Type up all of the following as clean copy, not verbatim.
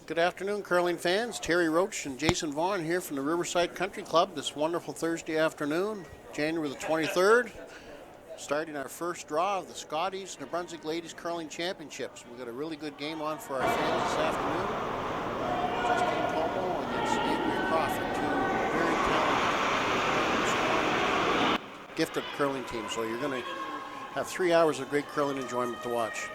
Good afternoon, curling fans. Terry Roach and Jason Vaughn here from the Riverside Country Club this wonderful Thursday afternoon, January the 23rd, starting our first draw of the Scotties New Brunswick Ladies Curling Championships. We've got a really good game on for our fans this afternoon. Justine Comeau against Crawford, two very talented, gifted curling teams. So you're going to have 3 hours of great curling enjoyment to watch.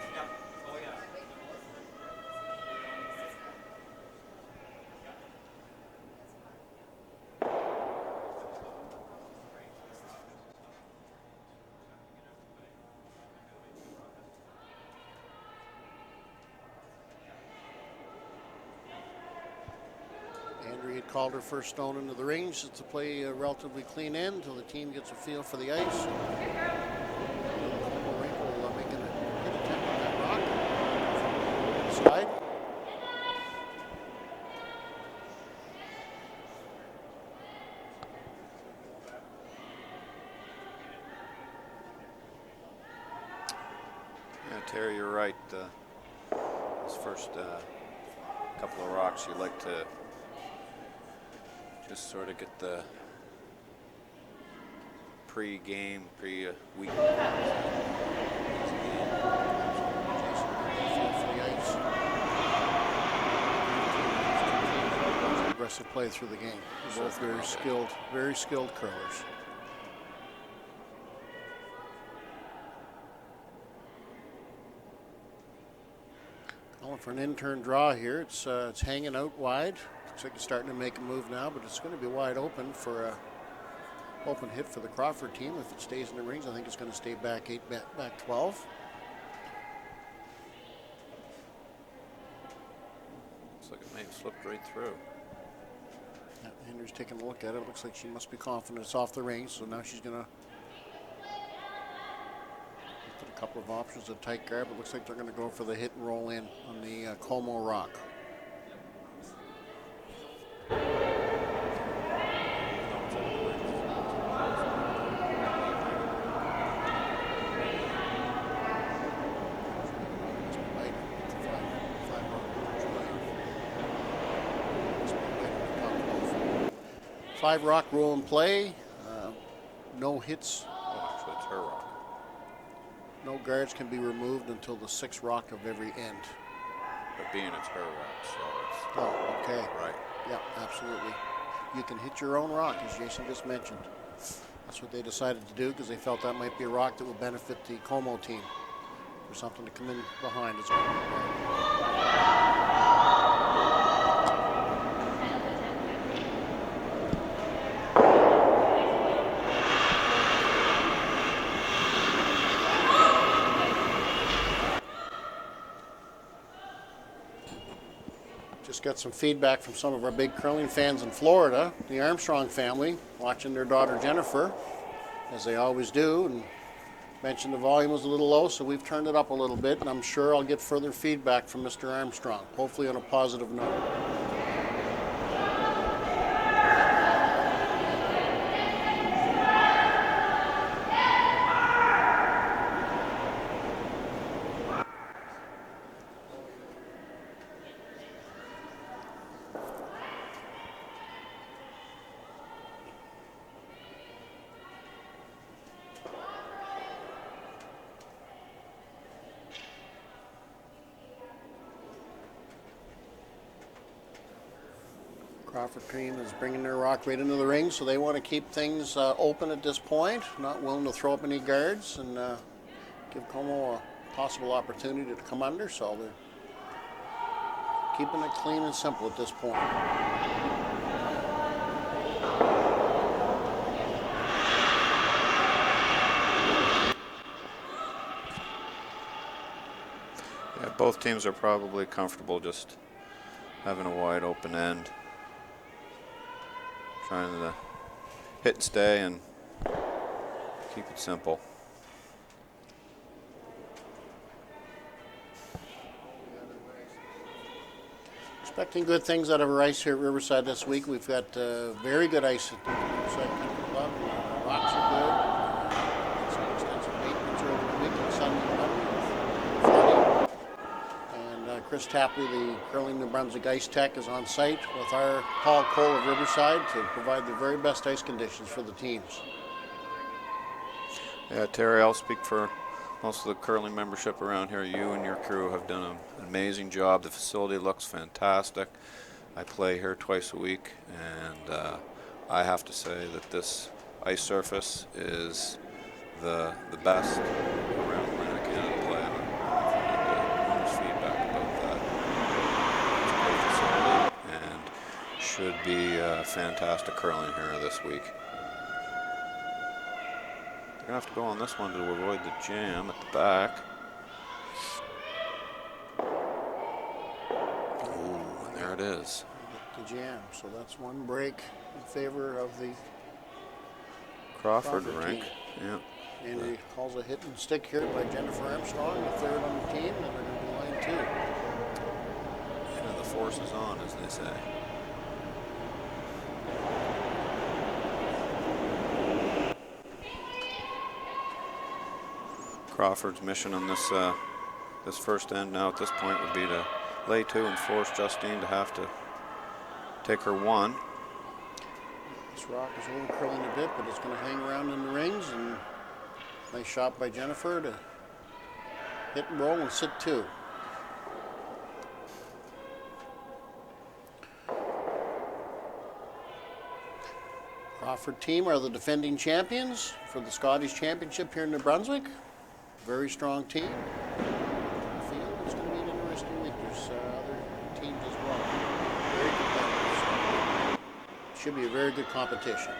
Called her first stone into the range to play a relatively clean end until the team gets a feel for the ice. Comeau making a good attempt on that rock from the side. Yeah, Terry, you're right. This first couple of rocks, you like to just sort of get the pre-game, pre-week. Aggressive play through the game. They're both very skilled curlers. Calling for an in-turn draw here. It's hanging out wide. Looks like it's starting to make a move now, but it's going to be wide open for a open hit for the Crawford team. If it stays in the rings, I think it's going to stay back 8, back 12. Looks like it may have slipped right through. Yeah, Henry's taking a look at it. Looks like she must be confident it's off the range, so now she's going to look at a couple of options, a tight grab. It looks like they're going to go for the hit and roll in on the Comeau rock. 5 rock roll and play. No hits. Oh, actually, it's her rock. No guards can be removed until the 6th rock of every end. But being it's her rock, so it's... Oh, okay. Right. Yeah, absolutely. You can hit your own rock, as Jason just mentioned. That's what they decided to do because they felt that might be a rock that would benefit the Comeau team. For something to come in behind. It's going to be Just got some feedback from some of our big curling fans in Florida, the Armstrong family, watching their daughter Jennifer, as they always do, and mentioned the volume was a little low, so we've turned it up a little bit, and I'm sure I'll get further feedback from Mr. Armstrong, hopefully on a positive note. Crawford team is bringing their rock right into the ring, so they want to keep things open at this point, not willing to throw up any guards and give Comeau a possible opportunity to come under, so they're keeping it clean and simple at this point. Yeah, both teams are probably comfortable just having a wide open end. Trying to hit and stay and keep it simple. Expecting good things out of our ice here at Riverside this week. We've got very good ice at the Riverside Country Club. Rocks are good. Some extensive maintenance early in the week on Sunday morning. Flooding. Chris Tapley, the Curling New Brunswick Ice Tech, is on site with our Paul Cole of Riverside to provide the very best ice conditions for the teams. Yeah, Terry, I'll speak for most of the curling membership around here. You and your crew have done an amazing job. The facility looks fantastic. I play here twice a week, and I have to say that this ice surface is the best around Atlantic Canada to play on. I've heard feedback about that. It's a great facility and should be fantastic curling here this week. They're going to have to go on this one to avoid the jam at the back. Ooh, and there it is. The jam, so that's one break in favor of the Crawford Crawford rank. team. Yeah. And he calls a hit and stick here by Jennifer Armstrong, the third on the team, and they're going to be line two. Yeah, the force is on, as they say. Crawford's mission on this this first end now at this point would be to lay two and force Justine to have to take her one. This rock is a little curling a bit, but it's going to hang around in the rings. And nice shot by Jennifer to hit and roll and sit two. Crawford team are the defending champions for the Scotties Championship here in New Brunswick. Very strong team. I feel it's going to be an interesting week. There's other teams as well. Very competitive. Should be a very good competition.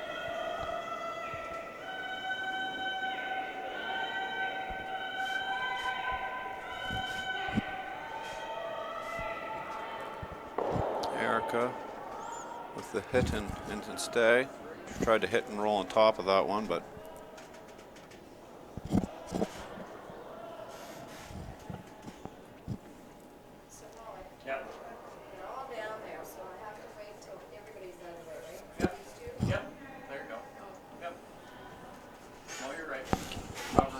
Erica with the hit and stay. She tried to hit and roll on top of that one, but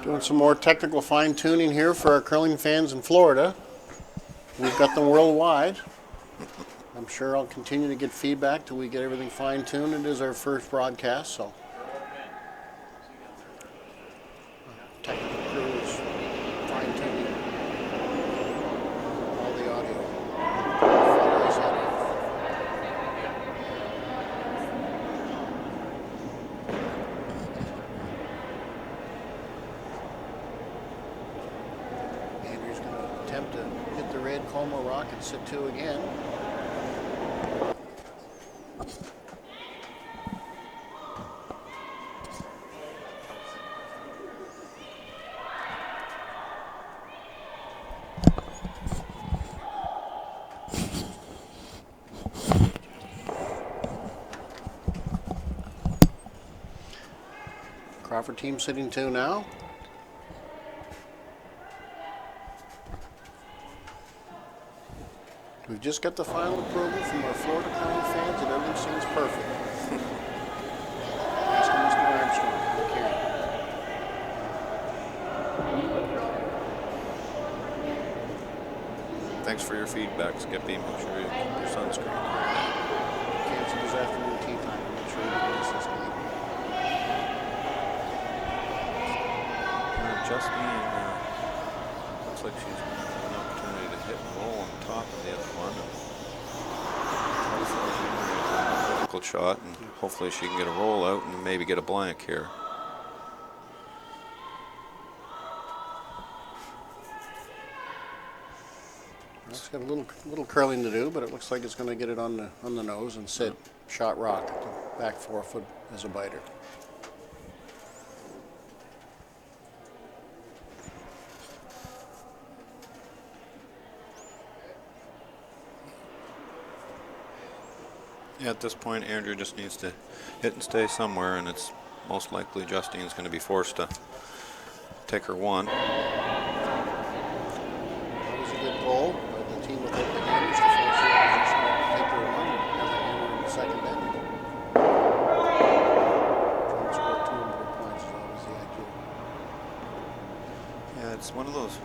Doing some more technical fine tuning here for our curling fans in Florida. We've got them worldwide. I'm sure I'll continue to get feedback till we get everything fine tuned. It is our first broadcast, so technical crew is fine tuning all the audio. Andrew's going to attempt to hit the red Comeau rock and sit two again. Crawford team sitting two now. We've just got the final approval from our Florida curling fans that everything seems perfect. Asking Mr. Armstrong. Look here. thanks for your feedback, Skippy. Make sure you keep your sunscreen. Cancel this afternoon tea time. Make sure you miss this game. Justine looks like she's going to have an opportunity to hit and roll on top of the other one. A difficult shot, and hopefully she can get a roll out and maybe get a blank here. It's got a little curling to do, but it looks like it's going to get it on the nose and sit shot rock at the back forefoot as a biter. Yeah, at this point, Andrew just needs to hit and stay somewhere, and it's most likely Justine's going to be forced to take her one. That was a good goal by the team without the hammers to force the opposition to take their one and have the hammer in the second end. Trying to score 2 more points is always the idea. Yeah, it's one of those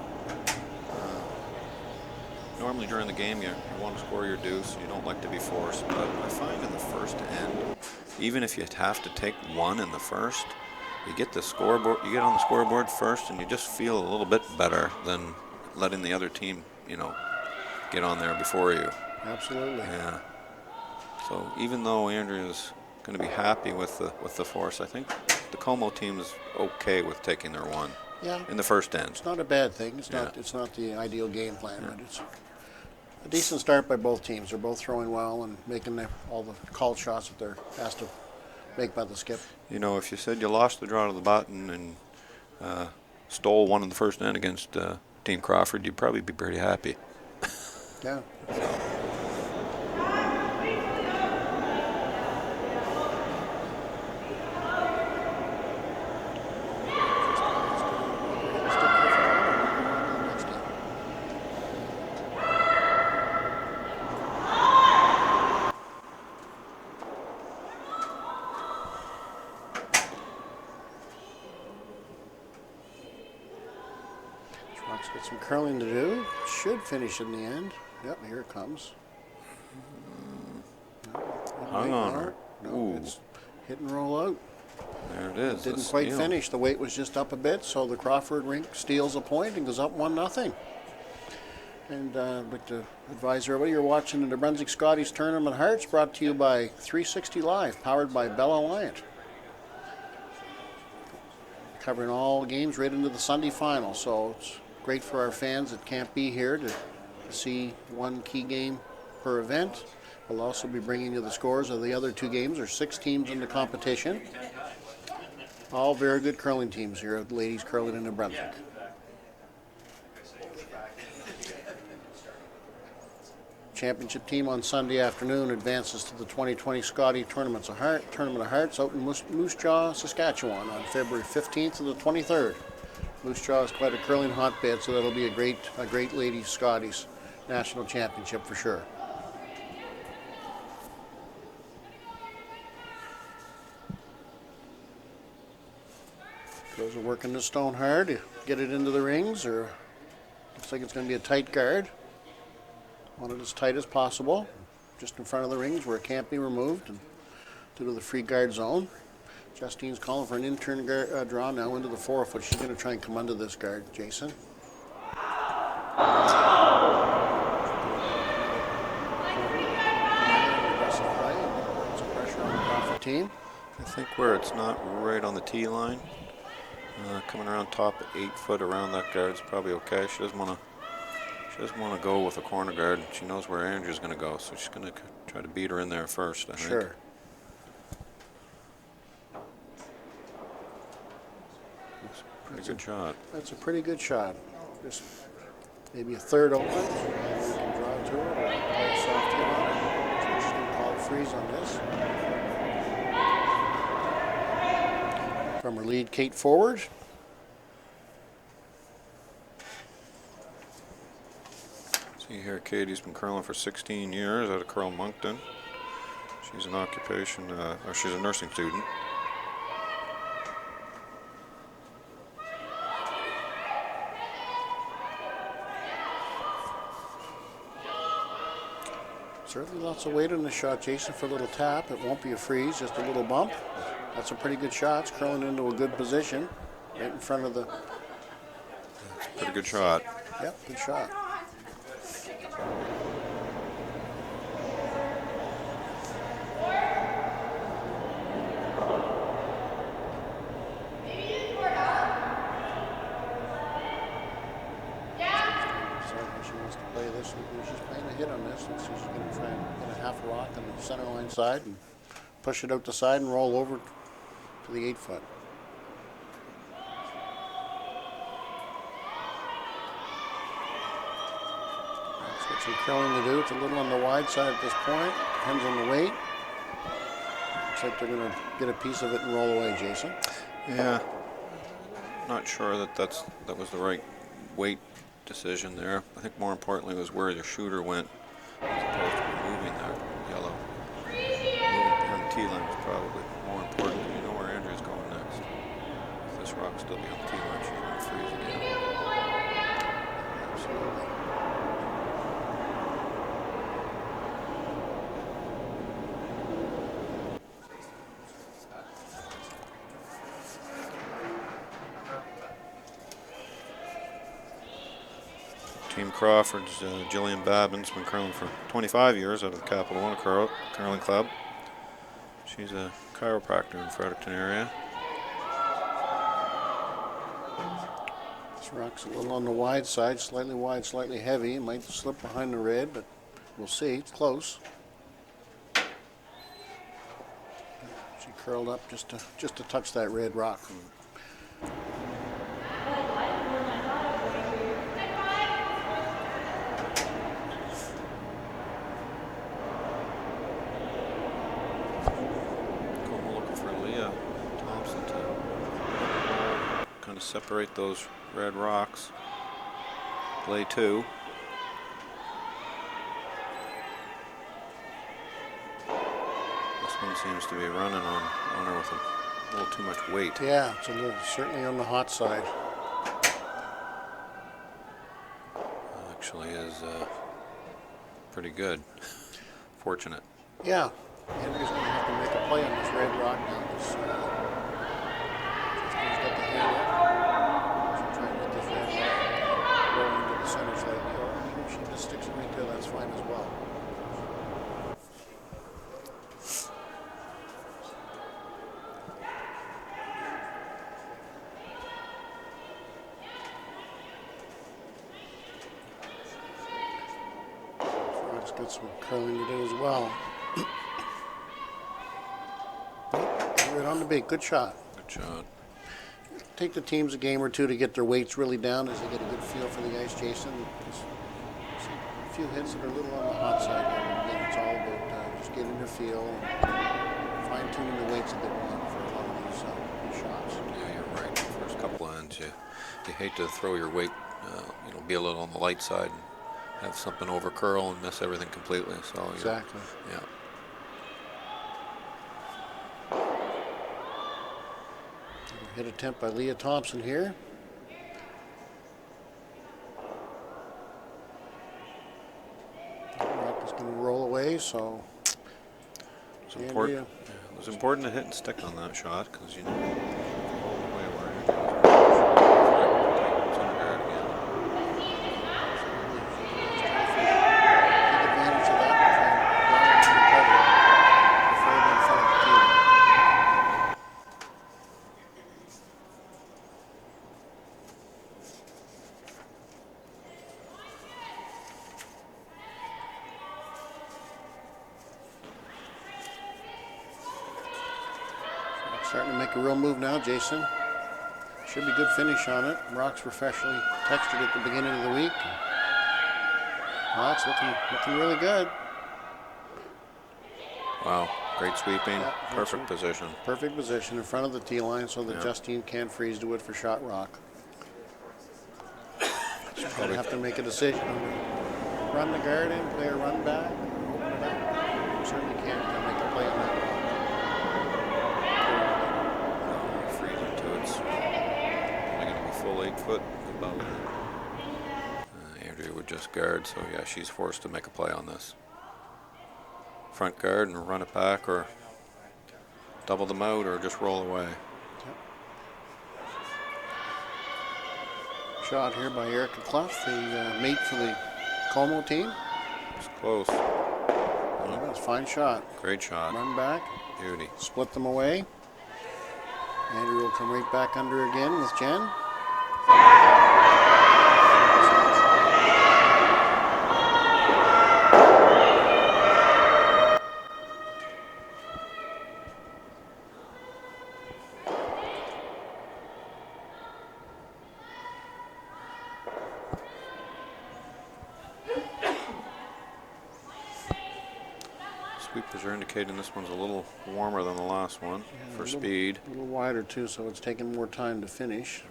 normally during the game you want to score your deuce. You don't like to be forced, but I find in the first end, even if you have to take one in the first, you get the scoreboard. You get on the scoreboard first, and you just feel a little bit better than letting the other team, get on there before you. Absolutely. Yeah. So even though Andrea's going to be happy with the force, I think the Comeau team is okay with taking their one. Yeah. In the first end. It's not a bad thing. It's not the ideal game plan, but it's a decent start by both teams. They're both throwing well and making all the called shots that they're asked to make by the skip. If you said you lost the draw to the button and stole one in the first end against Team Crawford, you'd probably be pretty happy. Yeah. Rock's got some curling to do. Should finish in the end. Yep, here it comes. Hung on her. No, it's hit and roll out. There it is. Didn't quite finish. The weight was just up a bit, so the Crawford rink steals a point and goes up 1-0. And I'd like to advise everybody you're watching the New Brunswick Scotties Tournament Hearts, brought to you by 360 Live, powered by Bell Alliant. Covering all games right into the Sunday final, so it's great for our fans that can't be here to see one key game per event. We'll also be bringing you the scores of the other two games. There's 6 teams in the competition. All very good curling teams here at Ladies Curling in New Brunswick. Championship team on Sunday afternoon advances to the 2020 Scotty Tournament of Hearts out in Moose Jaw, Saskatchewan on February 15th to the 23rd. Moose Jaw is quite a curling hotbed, so that'll be a great Ladies Scotties National Championship for sure. Girls are working the stone hard to get it into the rings, or looks like it's going to be a tight guard. Want it as tight as possible, just in front of the rings where it can't be removed, and due to the free guard zone. Justine's calling for an intern draw now into the 4-foot. She's going to try and come under this guard, Jason. Some pressure on the Crawford team. I think where it's not right on the tee line, coming around top at 8 foot around that guard is probably okay. She doesn't want to go with a corner guard. She knows where Andrew's going to go, so she's going to try to beat her in there first, I think. Sure. Pretty good shot. That's a pretty good shot. Just maybe a third open. So we can draw to it or play a soft hit on it. So we're just going to call a freeze on this. From her lead, Kate forward. See here, Katie's been curling for 16 years out of Curl Moncton. She's an occupation, or she's a nursing student. Certainly lots of weight on the shot, Jason, for a little tap. It won't be a freeze, just a little bump. That's a pretty good shot. It's curling into a good position, right in front of the... Pretty good shot. Yep, good shot. She wants to play this. She's playing a hit on this, and so she's going to try and hit a half rock on the center line side and push it out the side and roll over to the 8-foot. That's got some curling to do. It's a little on the wide side at this point. Depends on the weight. Looks like they're going to get a piece of it and roll away, Jason. Yeah, not sure that was the right weight decision there. I think more importantly was where the shooter went, as opposed to moving that yellow. Moving behind the tee line was probably more important. You know where Andrew's going next. If this rock still be on the tee line, she's going to freeze again. Absolutely. Team Crawford's Jillian Babin's been curling for 25 years out of the Capital One Curling Club. She's a chiropractor in Fredericton area. This rock's a little on the wide side, slightly wide, slightly heavy. It might slip behind the red, but we'll see. It's close. She curled up just to touch that red rock. Comeau looking for Leah Thompson to kind of separate those red rocks. Play 2. This one seems to be running on her with a little too much weight. Yeah, it's a little, certainly on the hot side. Actually is pretty good. Fortunate. Yeah, Andrew's going to have to make a play on this red rock now. Justin's got the hand up. She'll try and get this red rock roll into the center slightly. Or if she just sticks it right there, that's fine as well. Frog's got some curling to do as well. Right on the beat. Good shot. Good shot. Take the teams a game or two to get their weights really down as they get a good feel for the ice, Jason. Just see a few hits that are a little on the hot side there. Again, it's all about just getting their feel and fine-tuning the weights that they want for a lot of these shots. Yeah, you're right. The first couple ends, you hate to throw your weight, be a little on the light side and have something over curl and miss everything completely. So Exactly. Yeah. Hit attempt by Leah Thompson here. Rock is going to roll away, so It's important. It was important to hit and stick on that shot because you know all the way where it's under guard again. take advantage of that and try and recover before being in front of the team. Starting to make a real move now, Jason. Should be good finish on it. Rocks were freshly textured at the beginning of the week. Rocks looking really good. Wow, great sweeping, Yeah, perfect position. Perfect position in front of the tee line so that Yeah. Justine can't freeze to it for shot rock. She's going to have to make a decision. Run the guard in, play a run back, or open it up. Certainly can't make a play on that rock. Freeze into it's only going to be full 8 foot above it. Andrea would just guard, so yeah, she's forced to make a play on this. Front guard and run it back, or double them out, or just roll away. Shot here by Erica Clough, the mate for the Comeau team. It's close. Yeah, that's a fine shot. Great shot. Run back, Beauty. split them away. Andrew will come right back under again with Jen. Sweepers are indicating this one's a little warmer than the last one for speed. A little wider too, so it's taking more time to finish.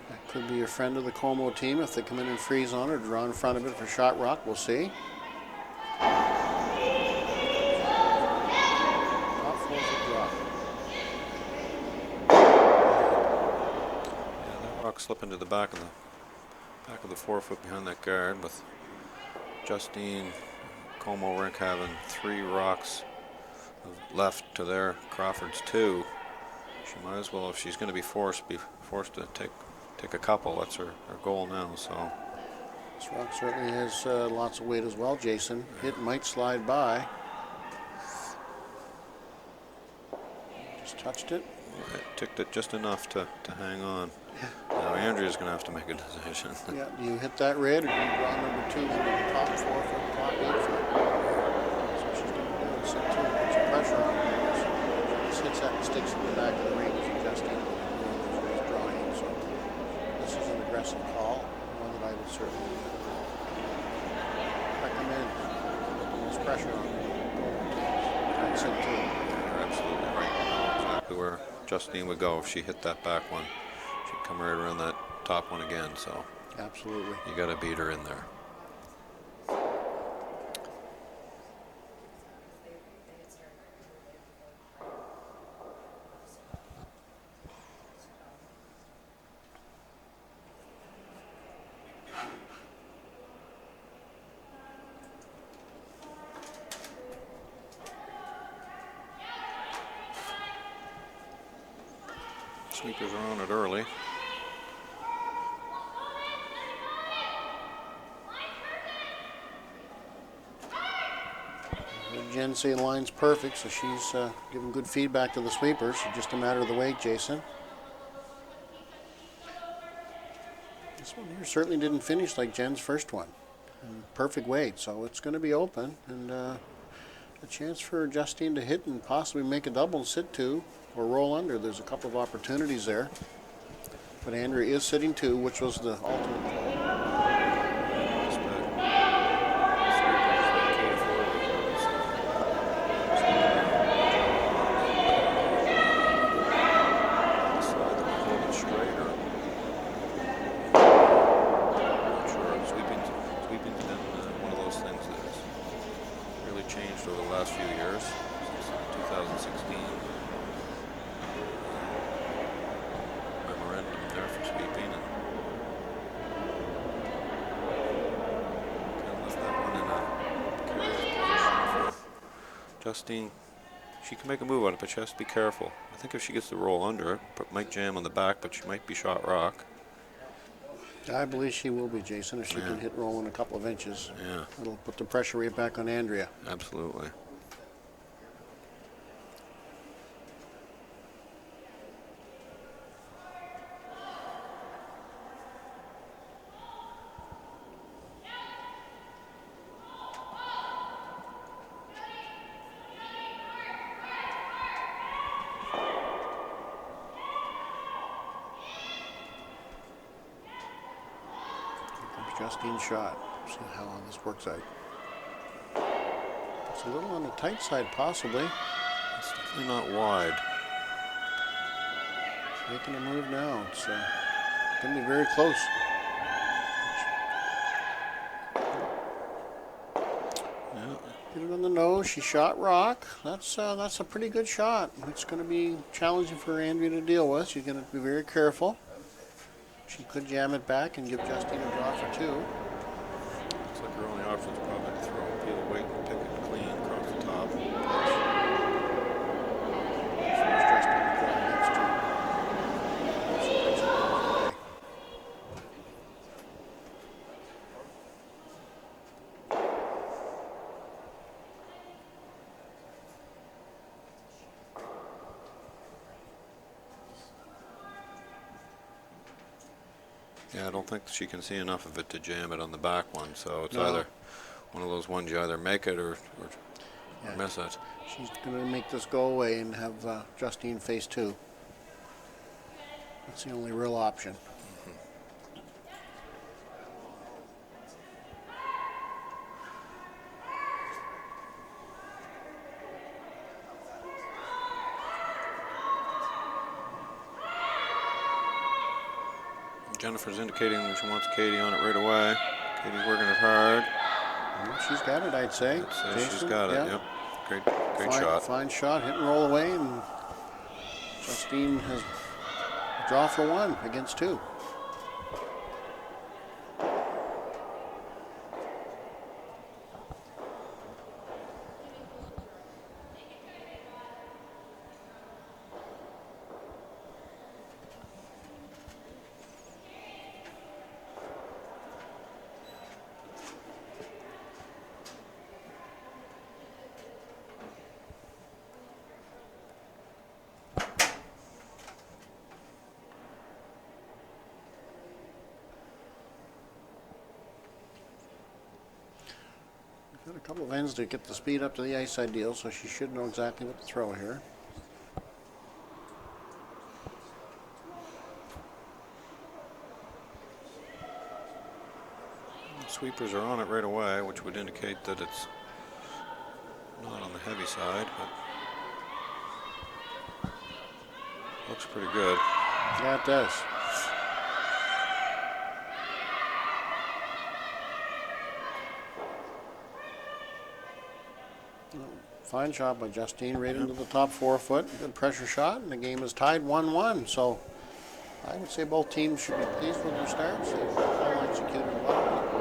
That could be a friend of the Comeau team if they come in and freeze on it or draw in front of it for shot rock. We'll see. Top 4 foot drop. Yeah, that rock slip into the back of the 4 foot behind that guard with Justine Comeau Rink having 3 rocks of left to their Crawford's 2. She might as well, if she's going to be forced to take a couple. That's her goal now. So This rock certainly has lots of weight as well, Jason. It might slide by. Just touched it. it ticked it just enough to hang on. Now Andrea's going to have to make a decision. Yeah, do you hit that red or do you draw number 2 into the top 4 foot, top 8 foot? That's what she's going to do. Sit 2, put some pressure on it. She just hits that and sticks it in the back of the range and just in those drawing. So this is an aggressive call, one that I would certainly recommend. Put the most pressure on it. I'd sit 2. You're absolutely right. Exactly where Justine would go if she hit that back one. She'd come right around that top one again. So Absolutely. you got to beat her in there. Sweepers are on it early. Jen say the line's perfect, so she's giving good feedback to the sweepers. It's just a matter of the weight, Jason. This one here certainly didn't finish like Jen's first one. Perfect weight, so it's going to be open, and a chance for Justine to hit and possibly make a double, sit 2, or roll under. There's a couple of opportunities there. But Andrea is sitting 2, which was the ultimate goal. Changed over the last few years, since 2016. Memorandum there for sweeping, and kind of left that one in a precarious position for Justine. She can make a move on it, but she has to be careful. I think if she gets the roll under it, might jam on the back, but she might be shot rock. I believe she will be, Jason, if she can hit roll in a couple of inches. Yeah. It'll put the pressure right back on Andrea. Absolutely. Justine's shot. See how this works out. It's a little on the tight side, possibly. It's definitely not wide. Making a move now. It's going to be very close. Yeah. Get it on the nose. She shot rock. That's a pretty good shot. It's going to be challenging for Andrea to deal with. She's going to be very careful. She could jam it back and give Justine a draw for 2. Looks like her only option is probably to throw a peel weight and pick it clean across the top. Force Justine to draw next to. Yeah, I don't think she can see enough of it to jam it on the back one, so it's No. either one of those ones you either make it or miss it. She's going to make this go away and have Justine face 2. That's the only real option. Jennifer's indicating that she wants Katie on it right away. Katie's working it hard. She's got it, I'd say. She's Jason, got it, yeah. yep. Great shot. Fine shot, hit and roll away, and Justine has a draw for 1 against 2. Got a couple of ends to get the speed up to the ice ideal, so she should know exactly what to throw here. Sweepers are on it right away, which would indicate that it's not on the heavy side, but looks pretty good. Yeah, it does. Fine shot by Justine, right into the top 4 foot. Good pressure shot, and the game is tied 1-1. So I would say both teams should be pleased with their starts. They've all executed well.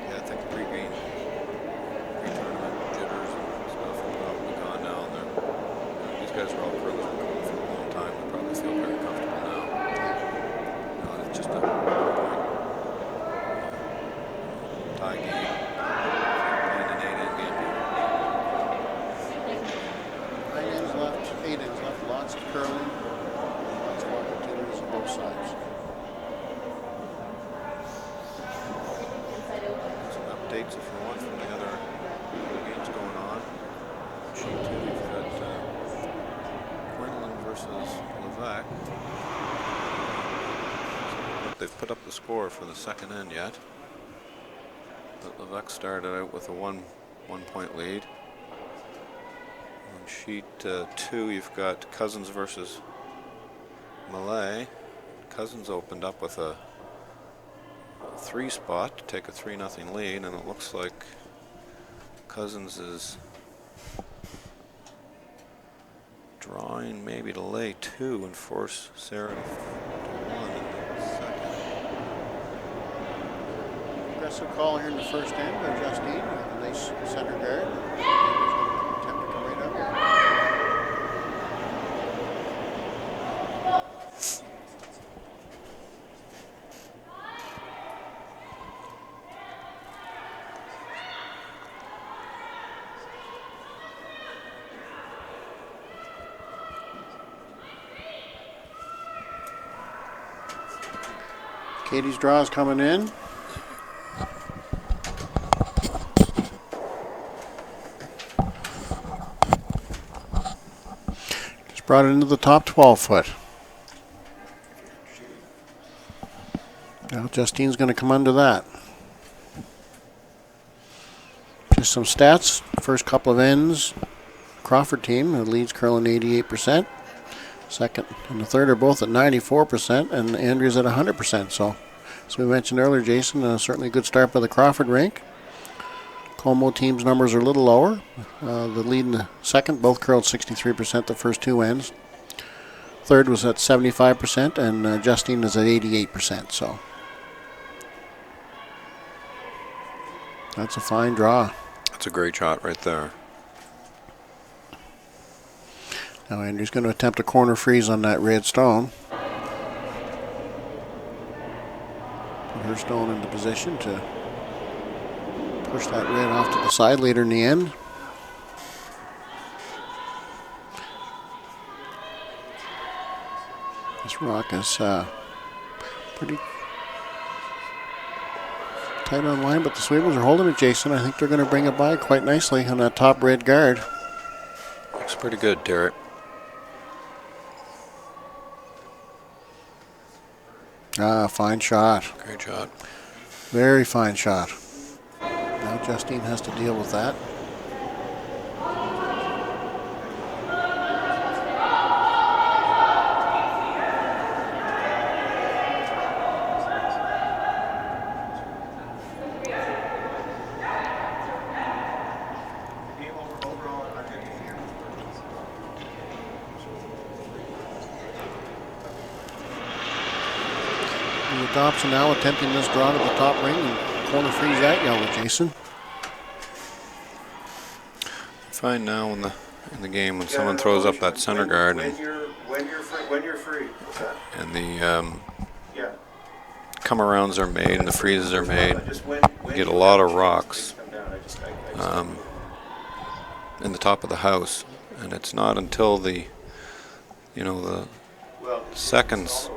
Yeah, I think the pre-tournament jitters and stuff are probably gone now. These guys are all pros for a long time. They probably feel very comfortable now. It's just a tie game. Lots of curling, lots of opportunities on both sides. Some updates if you want from the other games going on. Sheet 2, we've got Quinlan versus Levesque. They've put up the score for the second end yet. But Levesque started out with a one point lead. On sheet 2, you've got Cousins versus Malay. Cousins opened up with a 3 spot to take a 3-0 lead, and it looks like Cousins is drawing maybe to lay 2 and force Sarah to 1 in the second. Aggressive call here in the first end by Justine. A nice center guard. Katie's draw is coming in. Just brought it into the top 12 foot. Now Justine's going to come under that. Just some stats. First couple of ends. Crawford team, who leads curling 88%. Second and the third are both at 94%, and Andrea's at 100%. So, as we mentioned earlier, Jason, certainly a good start by the Crawford rink. Comeau team's numbers are a little lower. The lead in the second, both curled 63% the first 2 ends. Third was at 75%, and Justine is at 88%. So, that's a fine draw. That's a great shot right there. Now Andrew's going to attempt a corner freeze on that red stone. Put her stone into position to push that red off to the side later in the end. This rock is pretty tight on line, but the Sweepers are holding it, Jason. I think they're going to bring it by quite nicely on that top red guard. Looks pretty good, Derek. Fine shot. Great shot. Very fine shot. Now Justine has to deal with that. Dobson now attempting this draw to the top ring and corner freeze that yellow, Jason. Fine now in the game when someone throws up that center guard when you're free. And the come-arounds are made and the freezes are made. You get a lot of rocks in the top of the house, and it's not until the seconds,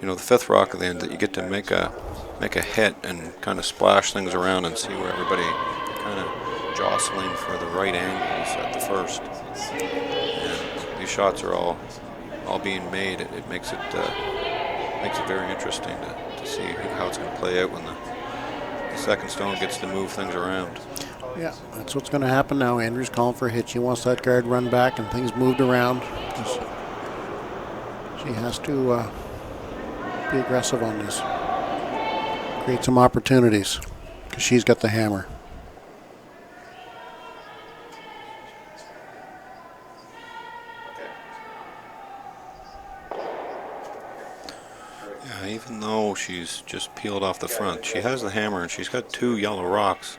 the 5th rock at the end that you get to make a make a hit and kind of splash things around and see where everybody kind of jostling for the right angles at the first. And these shots are all being made. It makes it very interesting to see how it's going to play out when the second stone gets to move things around. Yeah, that's what's going to happen now. Andrew's calling for a hit. She wants that guard run back and things moved around. She has to be aggressive on this. Create some opportunities because she's got the hammer. Yeah, even though she's just peeled off the front, she has the hammer and she's got 2 yellow rocks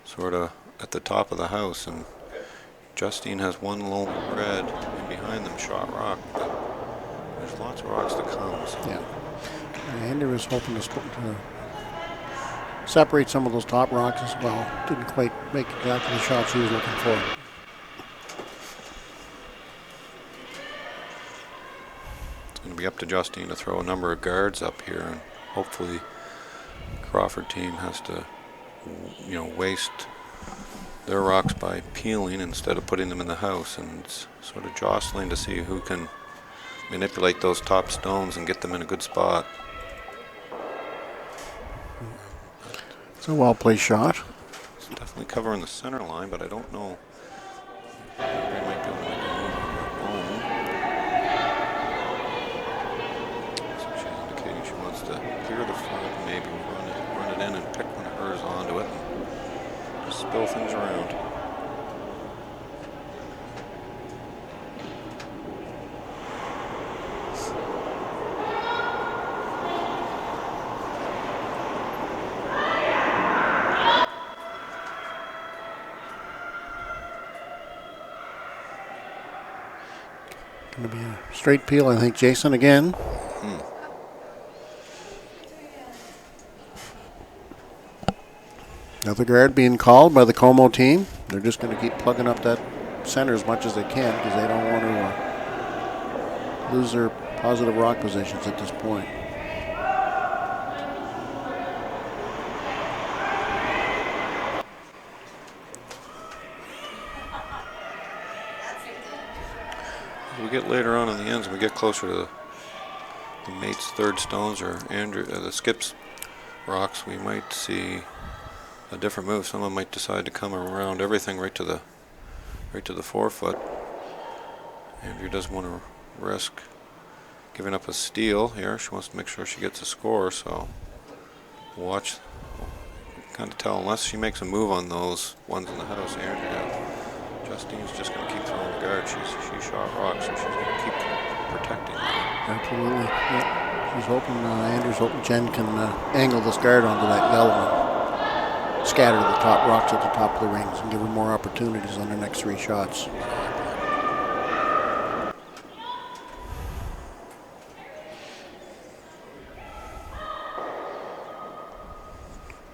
sort of at the top of the house, and Justine has 1 lone red, and behind them shot rock, but there's lots of rocks to come. So. Yeah. Andrew was hoping to separate some of those top rocks as well. Didn't quite make exactly the shot she was looking for. It's going to be up to Justine to throw a number of guards up here, and hopefully Crawford team has to waste their rocks by peeling instead of putting them in the house, and it's sort of jostling to see who can manipulate those top stones and get them in a good spot. It's a well-placed shot. It's definitely covering the center line, but I don't know. They might be able to make a move on her own. So she's indicating she wants to clear the front, maybe run it in and pick one of hers onto it and just spill things around. Going to be a straight peel, I think. Jason again. Another guard being called by the Comeau team. They're just going to keep plugging up that center as much as they can because they don't want to lose their positive rock positions at this point. As we get later on in the ends, we get closer to the mate's third stones or the skips rocks, we might see a different move. Someone might decide to come around everything right to the 4-foot. Andrew doesn't want to risk giving up a steal here. She wants to make sure she gets a score, so watch. Kind of tell unless she makes a move on those ones in the house. Andrew, Justine's just going to keep throwing the guard. She shot rocks, so she's going to keep protecting them. Absolutely. Yeah. She's hoping, Andrew's hoping Jen can angle this guard onto that yellow and scatter the top rocks at the top of the rings and give her more opportunities on her next 3 shots.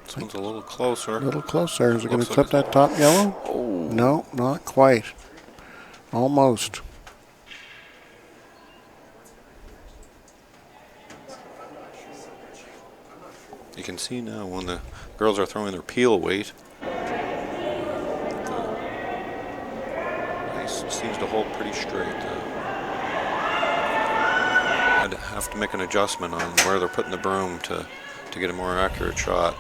This one's a little closer. A little closer. Is it going to clip that top yellow? Oh. No, not quite. Almost. You can see now when the girls are throwing their peel weight, the ice seems to hold pretty straight. I'd have to make an adjustment on where they're putting the broom to get a more accurate shot.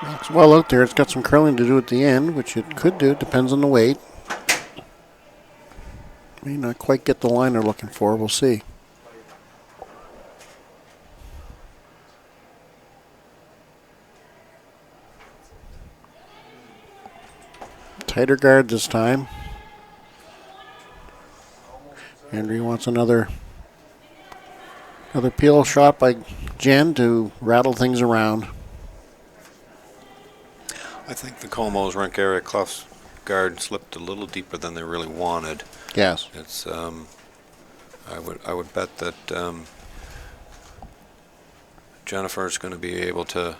Rock's well out there. It's got some curling to do at the end, which it could do. Depends on the weight. May not quite get the line they're looking for. We'll see. Tighter guard this time. Andrew wants another peel shot by Jen to rattle things around. I think the Comeau's rink area Clough's guard slipped a little deeper than they really wanted. Yes. It's I would bet that Jennifer's going to be able to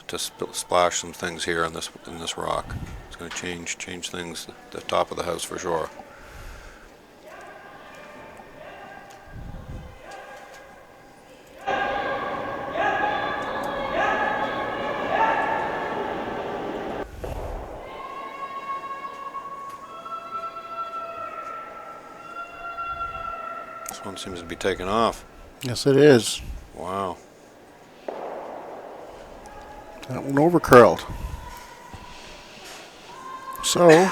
splash some things here in this rock. It's going to change things at the top of the house for sure. This one seems to be taking off. Yes, it is. Wow. That one over curled. So,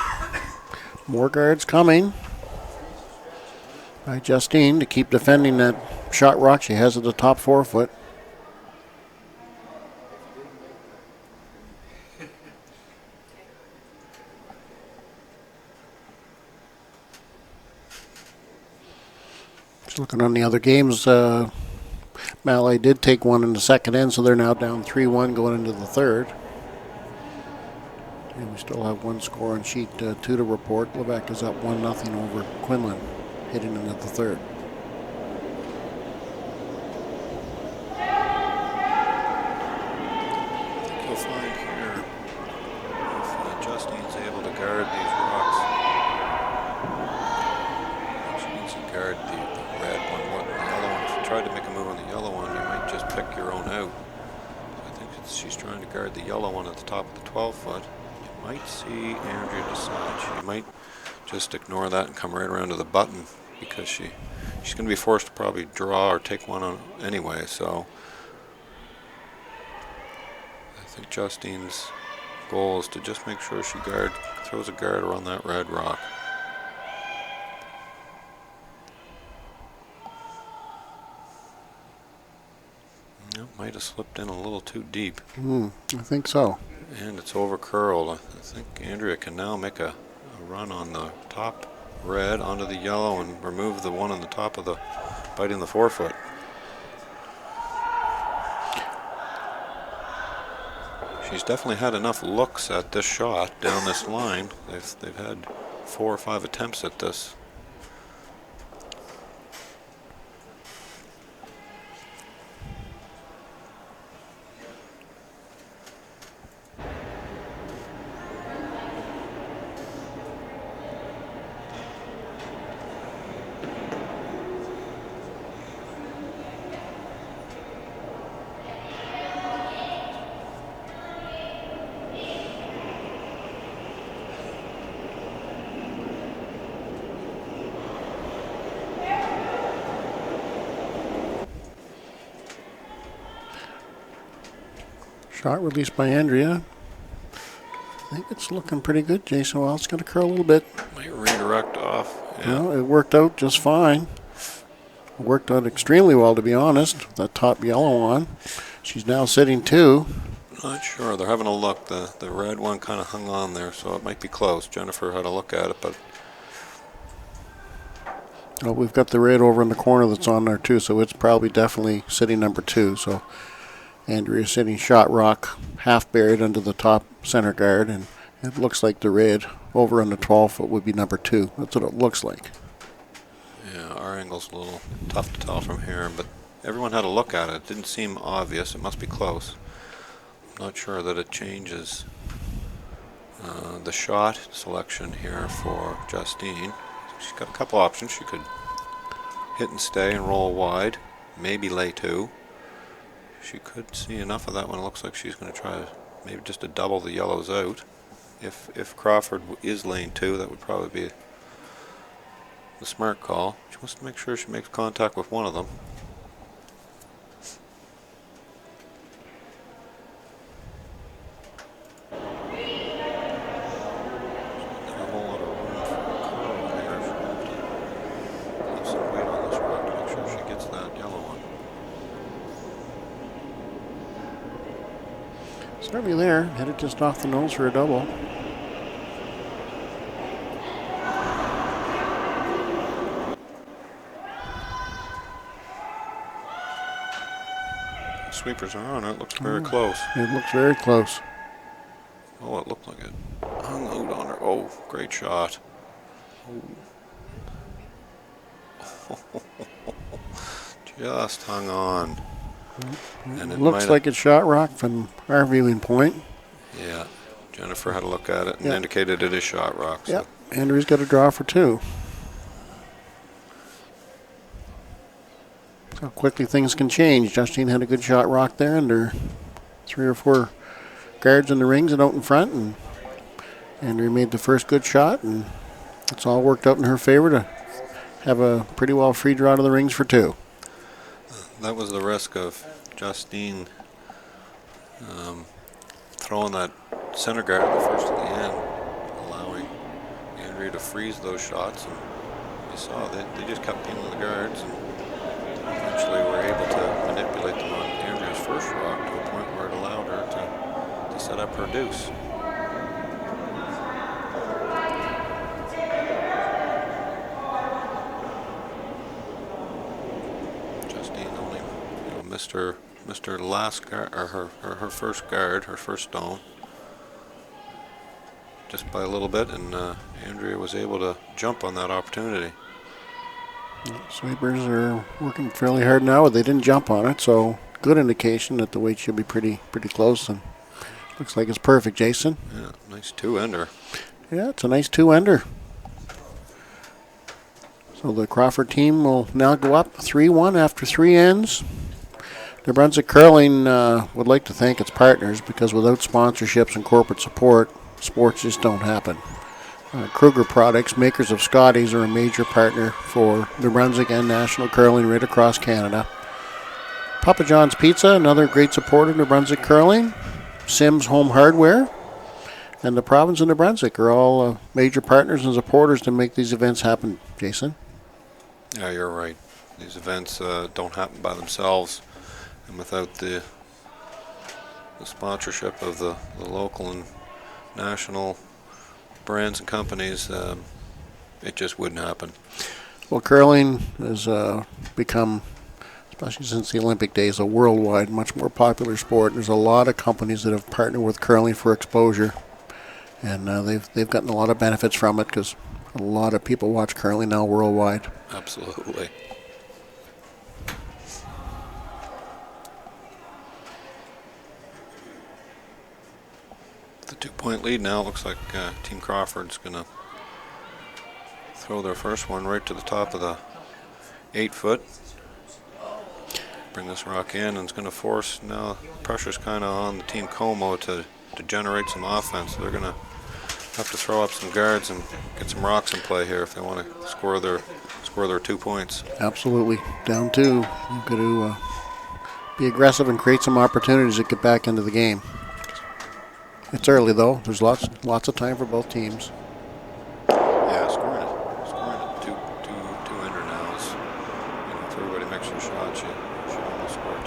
more guards coming by Justine to keep defending that shot rock she has at the top 4 foot. Just looking on the other games, Malay did take one in the second end, so they're now down 3-1 going into the third. And we still have one score on sheet 2 to report. Lebec is up 1-0 over Quinlan, hitting into the third. I think you'll find here, if Justine's able to guard these rocks, she needs to guard the red one more than the yellow one. If you tried to make a move on the yellow one, you might just pick your own out. I think she's trying to guard the yellow one at the top of the 12 foot. You might see Andrea decide. She might just ignore that and come right around to the button, because she's going to be forced to probably draw or take one on anyway. So I think Justine's goal is to just make sure she throws a guard around that red rock. It might have slipped in a little too deep. I think so. And it's over curled. I think Andrea can now make a run on the top red onto the yellow and remove the one on the top of the biting the 4 foot. She's definitely had enough looks at this shot down this line. They've had 4 or 5 attempts at this. Shot released by Andrea. I think it's looking pretty good, Jason. Well, it's going to curl a little bit. Might redirect off. Yeah. Well, it worked out just fine. It worked out extremely well, to be honest. That top yellow one. She's now sitting 2. Not sure. They're having a look. The red one kind of hung on there, so it might be close. Jennifer had a look at it, but Well, we've got the red over in the corner that's on there too, so it's probably definitely sitting number 2. So Andrea sitting shot rock, half buried under the top center guard, and it looks like the red over on the 12 foot would be number 2. That's what it looks like. yeah, our angle's a little tough to tell from here, but everyone had a look at it. It didn't seem obvious. It must be close. I'm not sure that it changes the shot selection here for Justine. She's got a couple options. She could hit and stay and roll wide, maybe lay 2. She could see enough of that one. It looks like she's going to try maybe just to double the yellows out. If Crawford is laying 2, that would probably be the smart call. She wants to make sure she makes contact with one of them. Not a whole lot of room for a curl there. She'll have to leave some weight on this rock to make sure she gets that yellow one. Certainly there. Headed just off the nose for a double. Sweepers are on it. Looks very close. It looks very close. Oh, it looked like it hung out on her. Oh, great shot. Oh. Just hung on. And It looks like it's shot rock from our viewing point. Yeah, Jennifer had a look at it and Yep. indicated it is shot rock. So. Yep. Andrew's got a draw for 2. So quickly things can change. Justine had a good shot rock there, and there 3 or 4 guards in the rings and out in front, and Andrea made the first good shot, and it's all worked out in her favor to have a pretty well free draw to the rings for 2. That was the risk of Justine throwing that center guard at the first of the end, allowing Andrea to freeze those shots. And you saw they just kept peeling the guards, and eventually were able to manipulate them on Andrea's first rock to a point where it allowed her to set up her deuce. Justine only missed her last guard, or her first guard, her first stone, just by a little bit, and Andrea was able to jump on that opportunity. Sweepers are working fairly hard now, but they didn't jump on it, so good indication that the weight should be pretty close, and looks like it's perfect, Jason. Yeah, nice 2-ender. Yeah, it's a nice 2-ender. So the Crawford team will now go up 3-1 after 3 ends. New Brunswick Curling would like to thank its partners, because without sponsorships and corporate support, sports just don't happen. Kruger Products, makers of Scotties, are a major partner for New Brunswick and national curling right across Canada. Papa John's Pizza, another great supporter of New Brunswick Curling. Sims Home Hardware and the province of New Brunswick are all major partners and supporters to make these events happen, Jason. Yeah, you're right. These events don't happen by themselves, and without the sponsorship of the local and national brands and companies, it just wouldn't happen. Well, curling has become, especially since the Olympic days, a worldwide, much more popular sport. There's a lot of companies that have partnered with curling for exposure, and they've gotten a lot of benefits from it, because a lot of people watch curling now worldwide. Absolutely. The 2-point lead now. Looks like Team Crawford's going to throw their first one right to the top of the 8-foot. Bring this rock in, and it's going to force, now pressure's kind of on the Team Comeau to generate some offense. They're going to have to throw up some guards and get some rocks in play here if they want to score their 2 points. Absolutely. Down 2. You've got to be aggressive and create some opportunities to get back into the game. It's early, though. There's lots of time for both teams. Yeah, scoring a two-ender now is, if everybody makes their shots, you should almost score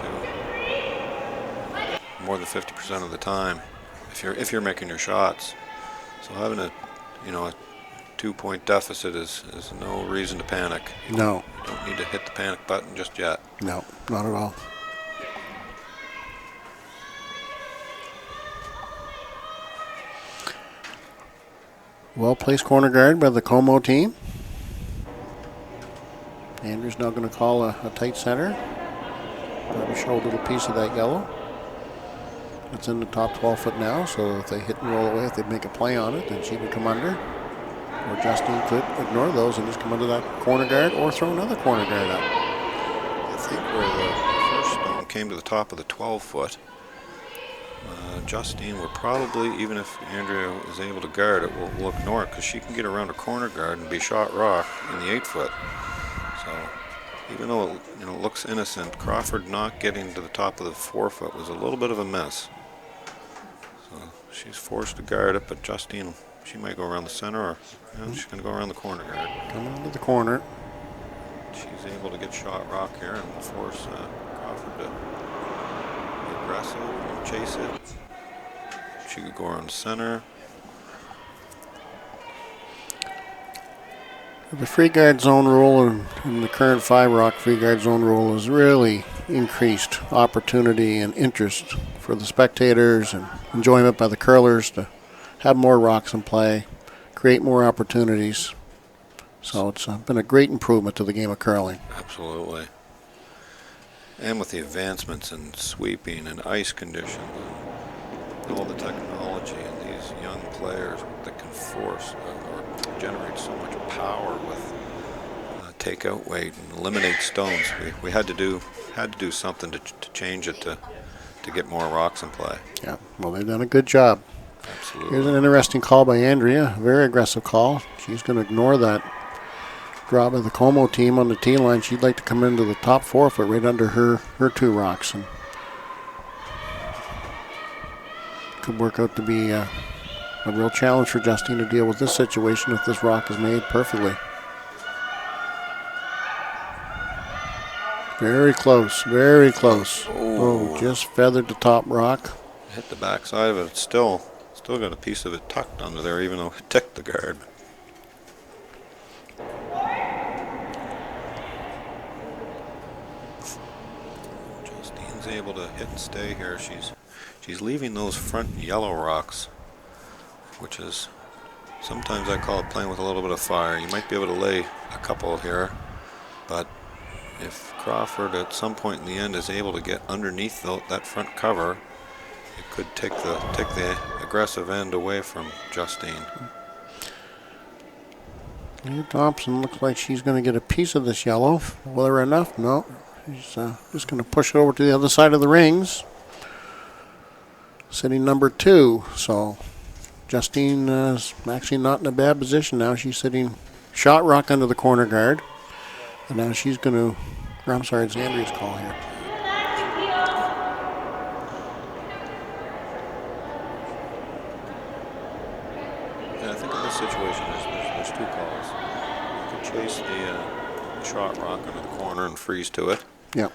2 more than 50% of the time if you're making your shots. So having a 2-point deficit is no reason to panic. No. You don't need to hit the panic button just yet. No, not at all. Well-placed corner guard by the Comeau team. Andrew's now going to call a tight center. Probably show a little piece of that yellow. It's in the top 12-foot now, so if they hit and roll away, if they make a play on it, then she would come under. Or Justine could ignore those and just come under that corner guard, or throw another corner guard up. I think where the first stone came to the top of the 12-foot, Justine would probably, even if Andrea is able to guard it, will ignore it, because she can get around a corner guard and be shot rock in the 8-foot. So even though it looks innocent, Crawford not getting to the top of the 4-foot was a little bit of a miss. So she's forced to guard it, but Justine, she might go around the center, or she's going to go around the corner guard. Coming into the corner. She's able to get shot rock here and force Crawford to be aggressive and chase it. She could go around the center. The free guard zone rule and the current 5-rock free guard zone rule has really increased opportunity and interest for the spectators and enjoyment by the curlers to have more rocks in play, create more opportunities. So it's been a great improvement to the game of curling. Absolutely. And with the advancements in sweeping and ice conditions and all the technology and these young players that can force or generate so much power with takeout weight and eliminate stones, we had to do something to change it to get more rocks in play. Yeah, well, they've done a good job. Absolutely. Here's an interesting call by Andrea, a very aggressive call. She's going to ignore that draw by the Comeau team on the tee line. She'd like to come into the top 4 foot right under her 2 rocks. And could work out to be a real challenge for Justine to deal with this situation if this rock is made perfectly. Very close, very close. Oh, just feathered the top rock. Hit the back side of it. It's still got a piece of it tucked under there, even though it ticked the guard. Justine's able to hit and stay here. She's leaving those front yellow rocks, which is sometimes I call it playing with a little bit of fire. You might be able to lay a couple here, but if Crawford at some point in the end is able to get underneath that front cover, it could take the aggressive end away from Justine. Leah Thompson looks like she's going to get a piece of this yellow. Whether enough, no. She's just going to push it over to the other side of the rings. Sitting number 2. So Justine is actually not in a bad position now. She's sitting shot rock under the corner guard. And now she's going to, I'm sorry, it's Andrea's call here. Yeah, I think in this situation there's 2 calls. You could chase the shot rock under the corner and freeze to it. Yep.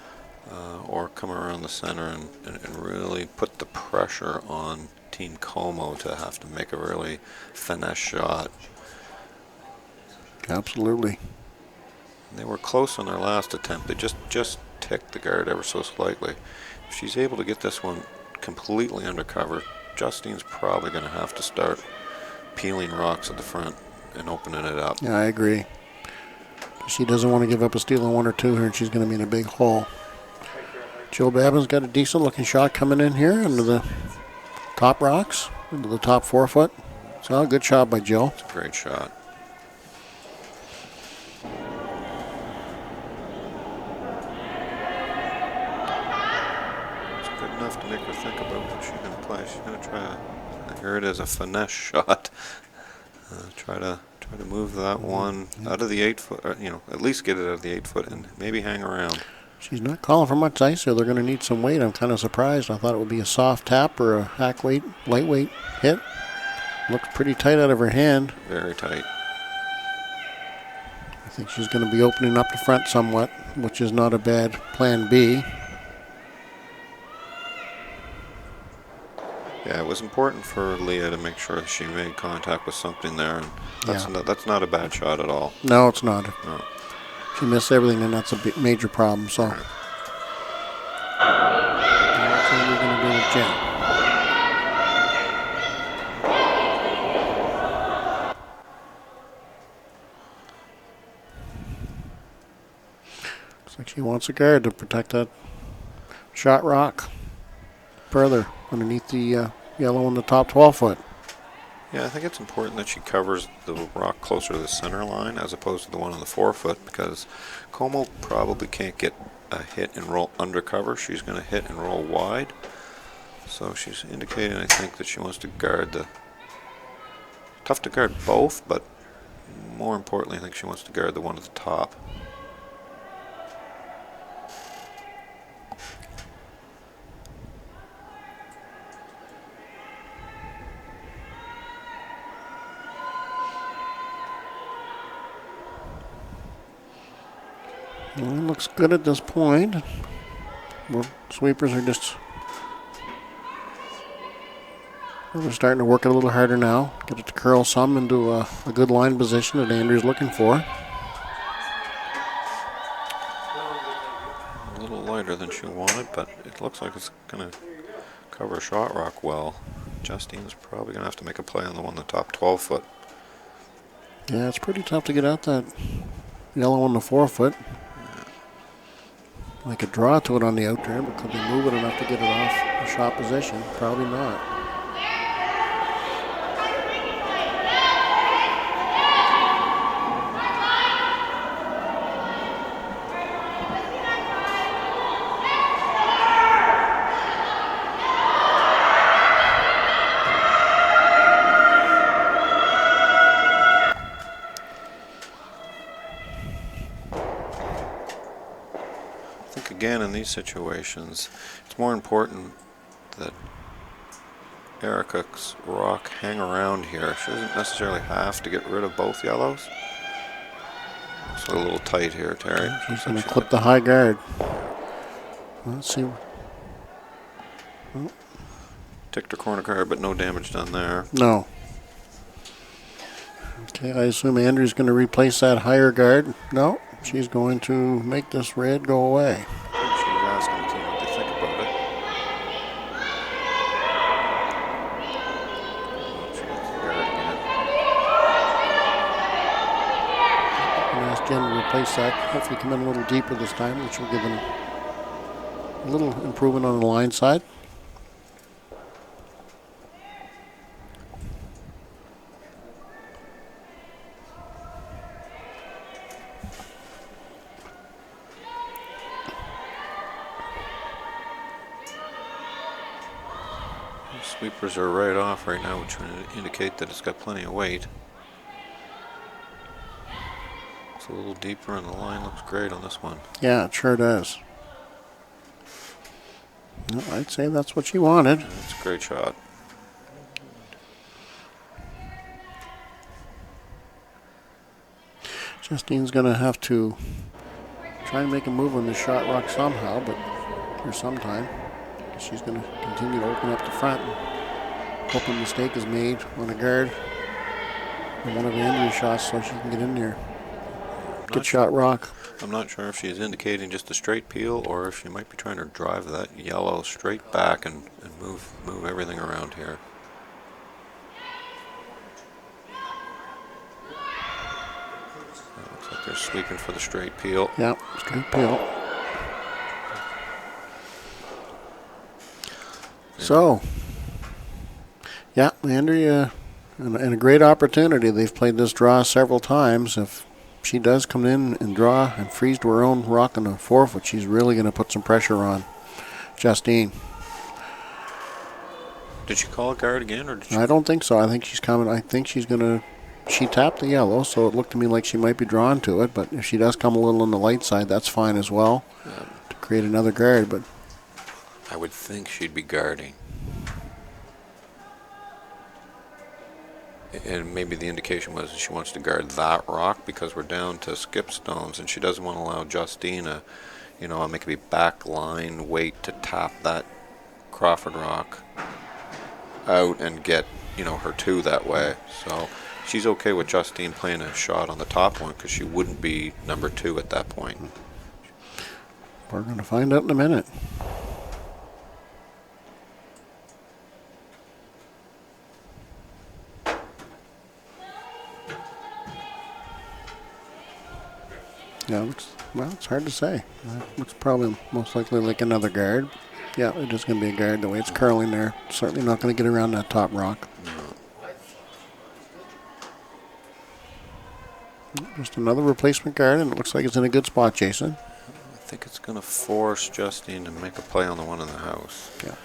Or come around the center and really put the pressure on Team Comeau to have to make a really finesse shot. Absolutely. They were close on their last attempt. They just ticked the guard ever so slightly. If she's able to get this one completely undercover, Justine's probably going to have to start peeling rocks at the front and opening it up. Yeah, I agree. She doesn't want to give up a steal of 1 or 2 here, and she's going to be in a big hole. Jill Babin's got a decent-looking shot coming in here under the top rocks, into the top 4 foot. So, good shot by Jill. It's a great shot. It's good enough to make her think about what she's going to play. She's going to try here it is, a finesse shot. Try to move that one out of the 8 foot, at least get it out of the 8 foot and maybe hang around. She's not calling for much ice here. They're going to need some weight. I'm kind of surprised. I thought it would be a soft tap or a hack weight, lightweight hit. Looks pretty tight out of her hand. Very tight. I think she's going to be opening up the front somewhat, which is not a bad plan B. Yeah, it was important for Leah to make sure she made contact with something there, and that's not a bad shot at all. No, it's not. No. She missed everything, and that's a major problem. So, Right. That's what we're going to do with Jen. Looks like she wants a guard to protect that shot rock further underneath the yellow in the top 12 foot. Yeah, I think it's important that she covers the rock closer to the center line as opposed to the one on the 4 foot, because Comeau probably can't get a hit and roll undercover. She's going to hit and roll wide. So she's indicating, I think, that she wants to guard the... Tough to guard both, but more importantly, I think she wants to guard the one at the top. Well, it looks good at this point. Well, sweepers are just... They're starting to work it a little harder now. Get it to curl some into a good line position that Andrew's looking for. A little lighter than she wanted, but it looks like it's going to cover shot rock well. Justine's probably going to have to make a play on the one in the top 12 foot. Yeah, it's pretty tough to get out that yellow on the 4 foot. They could draw to it on the out turn, but could they move it enough to get it off the shot position? Probably not. again, in these situations, it's more important that Erica's rock hang around here. She doesn't necessarily have to get rid of both yellows. It's a little tight here, Terry. She's going to clip the high guard. Let's see. Ticked her corner card, but no damage done there. No. Okay, I assume Andrew's going to replace that higher guard. No, she's going to make this red go away. She was asking the team what they think about it. She gets the guard again. I'm going to ask Jen to replace that. Hopefully come in a little deeper this time, which will give them a little improvement on the line side. Sweepers are right off right now, which would indicate that it's got plenty of weight. It's a little deeper and the line looks great on this one. Yeah, it sure does. No, I'd say that's what she wanted. That's a great shot. Justine's going to have to try and make a move on the shot rock somehow, but for some time. She's going to continue to open up the front and hope a mistake is made on a guard on one of Andrew's shots so she can get in there. Good shot rock. I'm not sure if she's indicating just a straight peel or if she might be trying to drive that yellow straight back and move everything around here. Looks like they're sweeping for the straight peel. Yeah, straight peel. So, yeah, Andrea, and a great opportunity. They've played this draw several times. If she does come in and draw and freeze to her own rock on the forefoot, she's really going to put some pressure on Justine. Did she call a guard again, or did she? I don't think so. I think she's coming. I think she's going to. She tapped the yellow, so it looked to me like she might be drawn to it. But if she does come a little on the light side, that's fine as well to create another guard. But I would think she'd be guarding. And maybe the indication was she wants to guard that rock because we're down to skip stones, and she doesn't want to allow Justine a, maybe back line weight to tap that Crawford rock out and get, her two that way. So she's okay with Justine playing a shot on the top one because she wouldn't be number two at that point. We're going to find out in a minute. Yeah, it's hard to say. It's probably most likely like another guard. Yeah, it is going to be a guard the way it's curling there. Certainly not going to get around that top rock. Just another replacement guard, and it looks like it's in a good spot, Jason. I think it's going to force Justine to make a play on the one in the house. Yeah.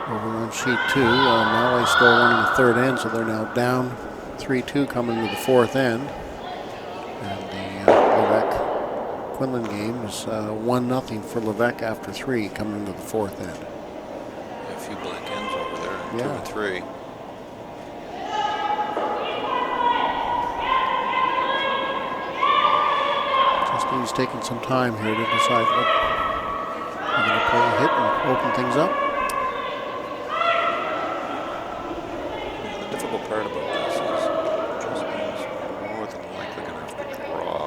Over on sheet two, Malloy stole one in the third end, so they're now down 3-2 coming to the fourth end. And the Levesque-Quinlan game is 1-0 for Levesque after 3 coming into the fourth end. A few blank ends over there, 2 and 3. Justine's taking some time here to decide what they're going to play a hit and open things up. The difficult part about this is Justine's more than likely going to have to draw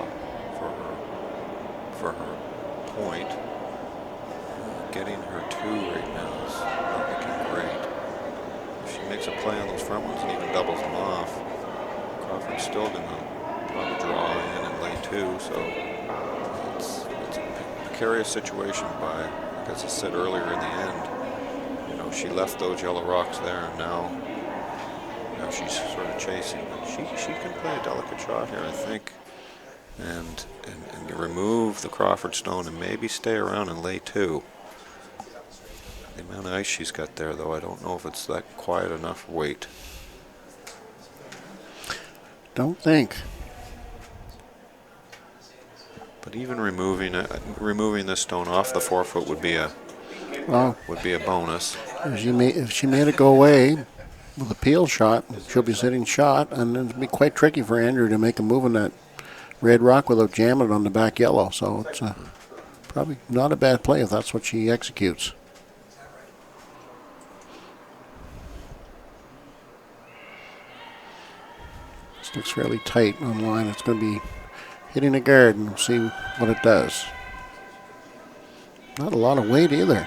for her point. Getting her two right now is not looking great. If she makes a play on those front ones and even doubles them off, Crawford's still going to probably draw in and lay two, so it's a precarious situation by, as I said earlier in the end, she left those yellow rocks there, and now she's sort of chasing. But she can play a delicate shot here, I think, and you remove the Crawford stone and maybe stay around and lay two. The amount of ice she's got there, though, I don't know if it's that quiet enough weight. Don't think. But even removing this stone off the 4 foot would be a Well, bonus. if she made it go away with a peel shot, she'll be sitting shot, and it'd be quite tricky for Andrew to make a move on that red rock without jamming it on the back yellow. So it's probably not a bad play if that's what she executes. This looks fairly tight on line. It's going to be hitting a guard, and we'll see what it does. Not a lot of weight either.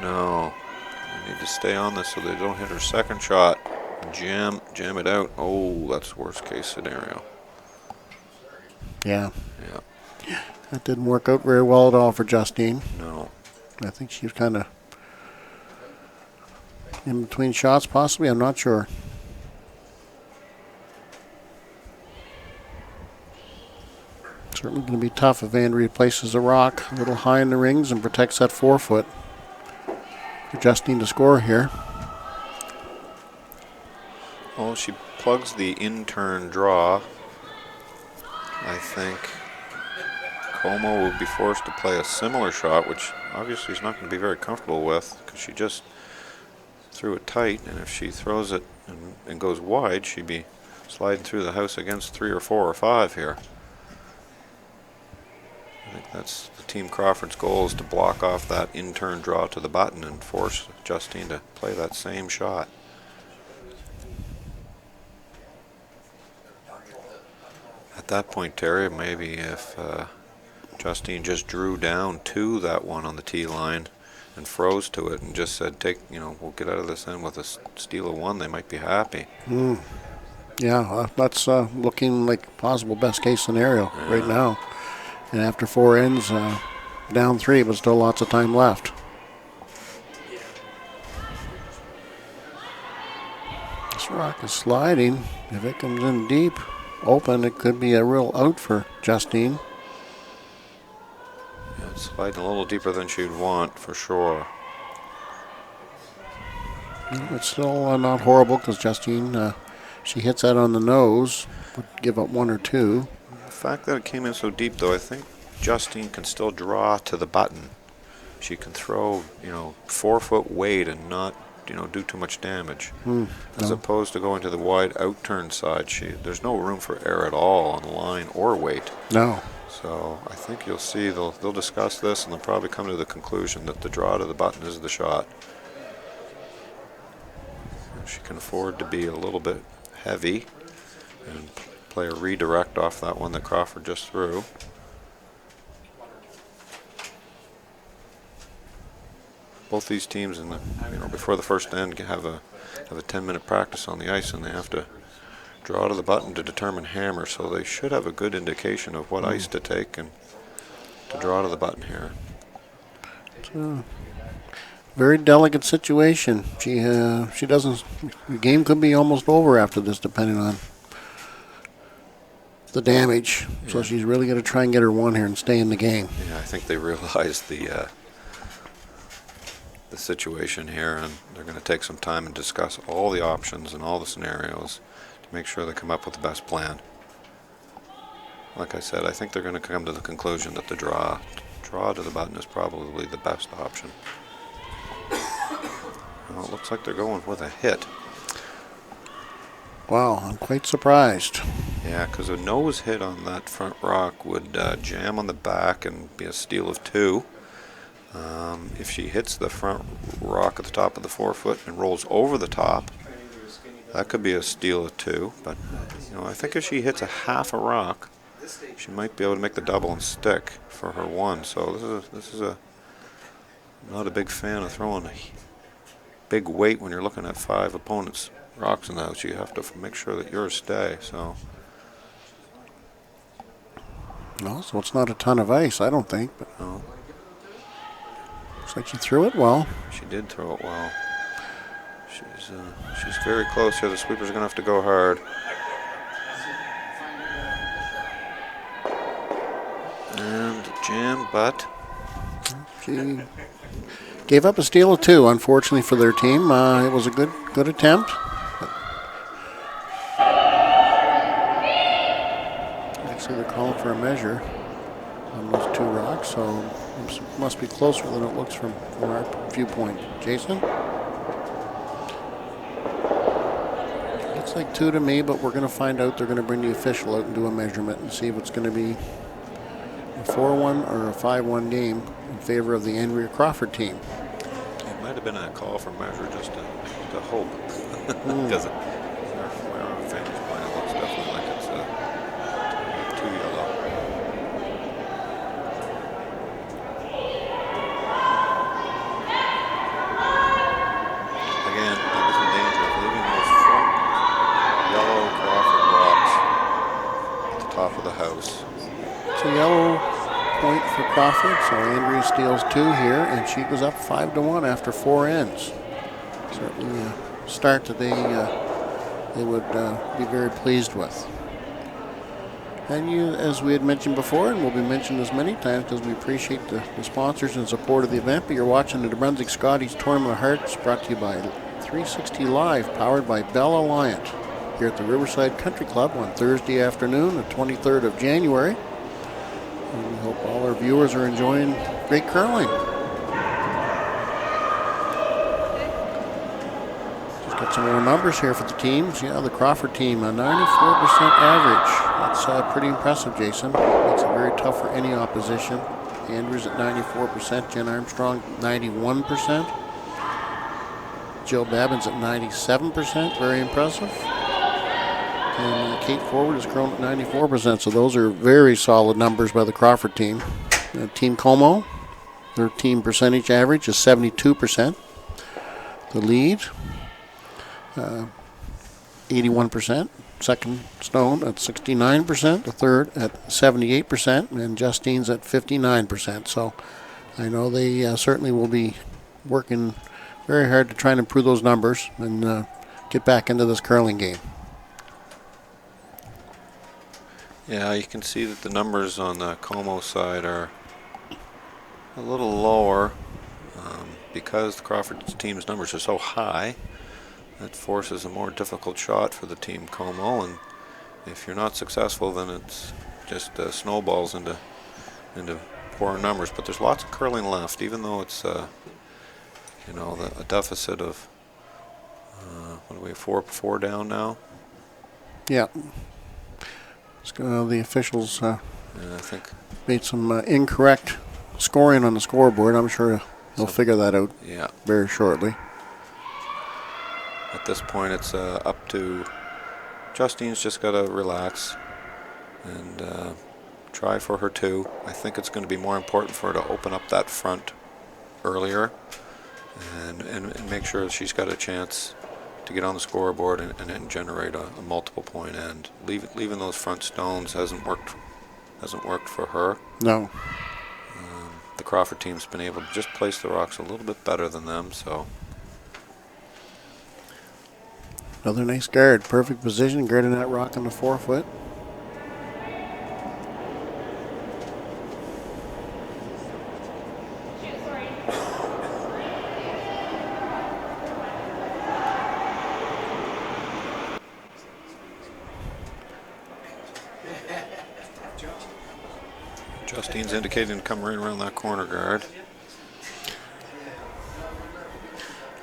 No. You need to stay on this so they don't hit her second shot. Jam it out. Oh, that's worst case scenario. Yeah. Yeah. That didn't work out very well at all for Justine. No. I think she was kind of in between shots, possibly. I'm not sure. Certainly going to be tough if Andrea places a rock a little high in the rings and protects that 4 foot for Justine to score here. Well, she plugs the in-turn draw. I think Comeau will be forced to play a similar shot, which obviously he's not going to be very comfortable with because she just threw it tight, and if she throws it and goes wide, she'd be sliding through the house against 3 or 4 or 5 here. I think that's the Team Crawford's goal, is to block off that in-turn draw to the button and force Justine to play that same shot. At that point, Terry, maybe if Justine just drew down to that one on the tee line and froze to it and just said, we'll get out of this end with a steal of 1, they might be happy. Yeah, that's looking like possible best case scenario right now. And after 4 ends, down 3, but still lots of time left. This rock is sliding. If it comes in deep, open, it could be a real out for Justine. Yeah, it's sliding a little deeper than she'd want, for sure. It's still not horrible because Justine, she hits that on the nose, would give up 1 or 2. The fact that it came in so deep, though, I think Justine can still draw to the button. She can throw, 4 foot weight and not, do too much damage. As opposed to going to the wide out-turn side, there's no room for error at all on the line or weight. No. So I think you'll see they'll discuss this, and they'll probably come to the conclusion that the draw to the button is the shot. She can afford to be a little bit heavy and play a redirect off that one that Crawford just threw. Both these teams before the first end have a 10-minute practice on the ice, and they have to draw to the button to determine hammer, so they should have a good indication of what ice to take and to draw to the button here. It's a very delicate situation. She doesn't. The game could be almost over after this, depending on the damage. Yeah. So she's really going to try and get her 1 here and stay in the game. Yeah, I think they realize the situation here, and they're going to take some time and discuss all the options and all the scenarios to make sure they come up with the best plan. Like I said, I think they're going to come to the conclusion that the draw to the button is probably the best option. Well, it looks like they're going with a hit. Wow, I'm quite surprised. Yeah, because a nose hit on that front rock would jam on the back and be a steal of 2. If she hits the front rock at the top of the 4 foot and rolls over the top, that could be a steal of 2. But I think if she hits a half a rock, she might be able to make the double and stick for her 1. So this is not a big fan of throwing a big weight when you're looking at 5 opponents' rocks in the house. You have to make sure that yours stay. So it's not a ton of ice, I don't think. But no. Looks like she threw it well. She did throw it well. She's very close here. The sweeper's going to have to go hard. And jam, but She Gave up a steal of 2, unfortunately for their team. It was a good attempt. Actually, they're calling for a measure on those 2 rocks, so it must be closer than it looks from our viewpoint. Jason? Looks like 2 to me, but we're going to find out. They're going to bring the official out and do a measurement and see if it's going to be a 4-1 or a 5-1 game in favor of the Andrea Crawford team. It might have been a call for measure just to hope. Because where our vantage point, it looks definitely like it's too yellow. Again, there was a danger of leaving those front yellow Crawford rocks at the top of the house. It's a yellow point for Crawford, so Andrea steals 2 here, and she goes up 5-1 after 4 ends. Certainly a start that they would be very pleased with. And as we had mentioned before, and will be mentioned as many times because we appreciate the sponsors and support of the event, but you're watching the New Brunswick Scotties Tournament of Hearts, brought to you by 360 Live, powered by Bell Alliant, here at the Riverside Country Club on Thursday afternoon, the 23rd of January. And we hope all our viewers are enjoying great curling. Just got some more numbers here for the teams. Yeah, the Crawford team, a 94% average. That's pretty impressive, Jason. Makes it very tough for any opposition. Andrews at 94%, Jen Armstrong 91%. Jill Babbins at 97%, very impressive. And Kate Forward has grown at 94%, so those are very solid numbers by the Crawford team. Team Comeau, their team percentage average is 72%. The lead, 81%. Second Stone at 69%. The third at 78%. And Justine's at 59%. So I know they certainly will be working very hard to try and improve those numbers and get back into this curling game. Yeah, you can see that the numbers on the Comeau side are a little lower because the Crawford team's numbers are so high. That forces a more difficult shot for the team Comeau, and if you're not successful, then it's just snowballs into poor numbers. But there's lots of curling left, even though it's a deficit of what are we, four down now? Yeah. The officials I think made some incorrect scoring on the scoreboard. I'm sure they'll figure that out very shortly. At this point, it's up to Justine's just got to relax and try for her 2. I think it's going to be more important for her to open up that front earlier and make sure that she's got a chance to get on the scoreboard and generate a multiple point end. Leaving those front stones hasn't worked for her. No. The Crawford team's been able to just place the rocks a little bit better than them, so. Another nice guard. Perfect position, guarding that rock on the 4-foot. Justine's indicating to come right around that corner guard.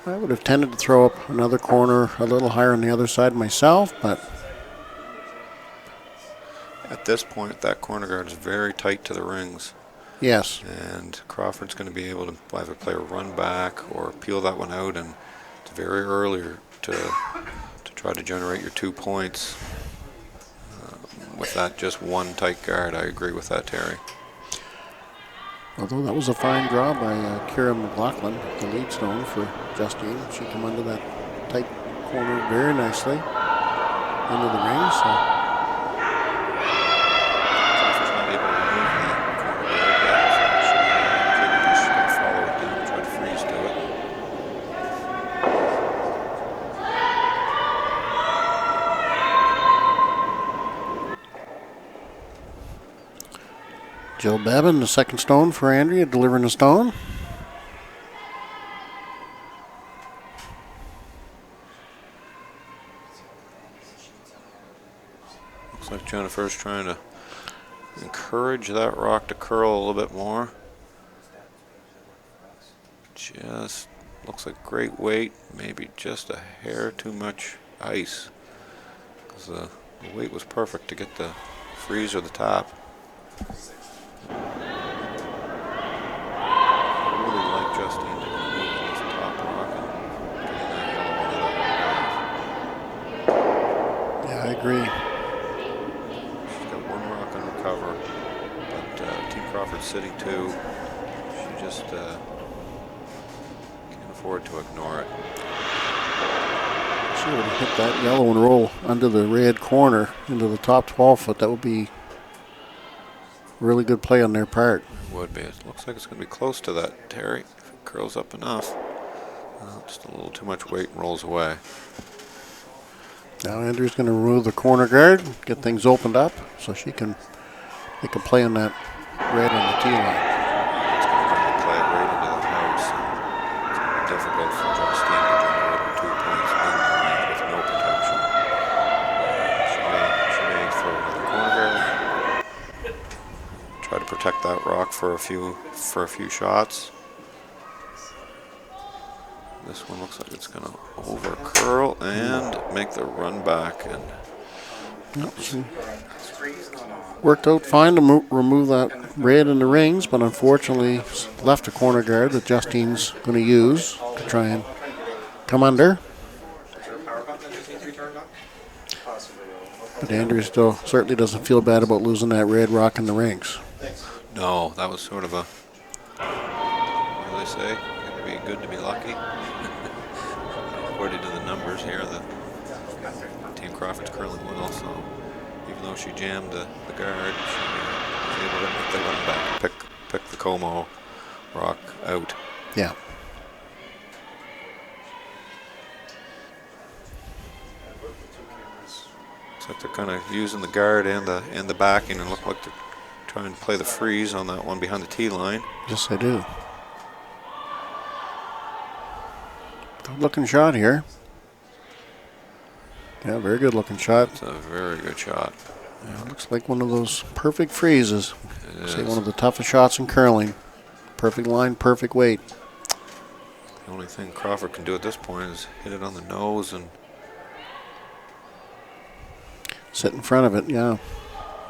I would have tended to throw up another corner a little higher on the other side myself, but at this point, that corner guard is very tight to the rings. yes. And Crawford's going to be able to either play a run back or peel that one out, and it's very early to try to generate your 2 points with that just one tight guard. I agree with that, Terry. Although that was a fine draw by Kira McLaughlin, the lead stone for Justine. She came under that tight corner very nicely into the ring. So Crawford's not able to move that corner guard yet, so she's going to follow it down and try to freeze to it. Jill Babin, the second stone for Andrea, delivering a stone. Jennifer's trying to encourage that rock to curl a little bit more. Just looks like great weight, maybe just a hair too much ice. Because the weight was perfect to get the freeze or the top. I really like Justine to move on this top rock and getting that yellow into that. Yeah, I agree. She's got one rock under cover, but Team Crawford sitting two. She just can't afford to ignore it. She would have hit that yellow and roll under the red corner into the top 12 foot. That would be really good play on their part. Would be. It looks like it's going to be close to that, Terry. If it curls up enough. Just a little too much weight and rolls away. Now Andrew's going to remove the corner guard, get things opened up so she can make a play on that red on the tee line. It's going to bring the play right into the house. And it's going to be difficult for Justine to generate her 2 points in the line with no protection. She may throw another corner guard. Try to protect that rock for a few shots. This one looks like it's going to over curl and make the run back, and She worked out fine to remove that red in the rings, but unfortunately left a corner guard that Justine's going to use to try and come under. But Andrew still certainly doesn't feel bad about losing that red rock in the rings. no, that was sort of a, what do they say? Got to be good to be lucky. According to the numbers here, the Team Crawford's curling well, so even though she jammed the guard, she was able to make the run back and pick the Comeau rock out. Yeah. Looks like they're kind of using the guard and the backing, and look like they're trying to play the freeze on that one behind the tee line. Yes, I do. Good looking shot here. Yeah, very good looking shot. It's a very good shot. Yeah, looks like one of those perfect freezes. It Say is. one of the toughest shots in curling. Perfect line, perfect weight. The only thing Crawford can do at this point is hit it on the nose and Sit in front of it, yeah.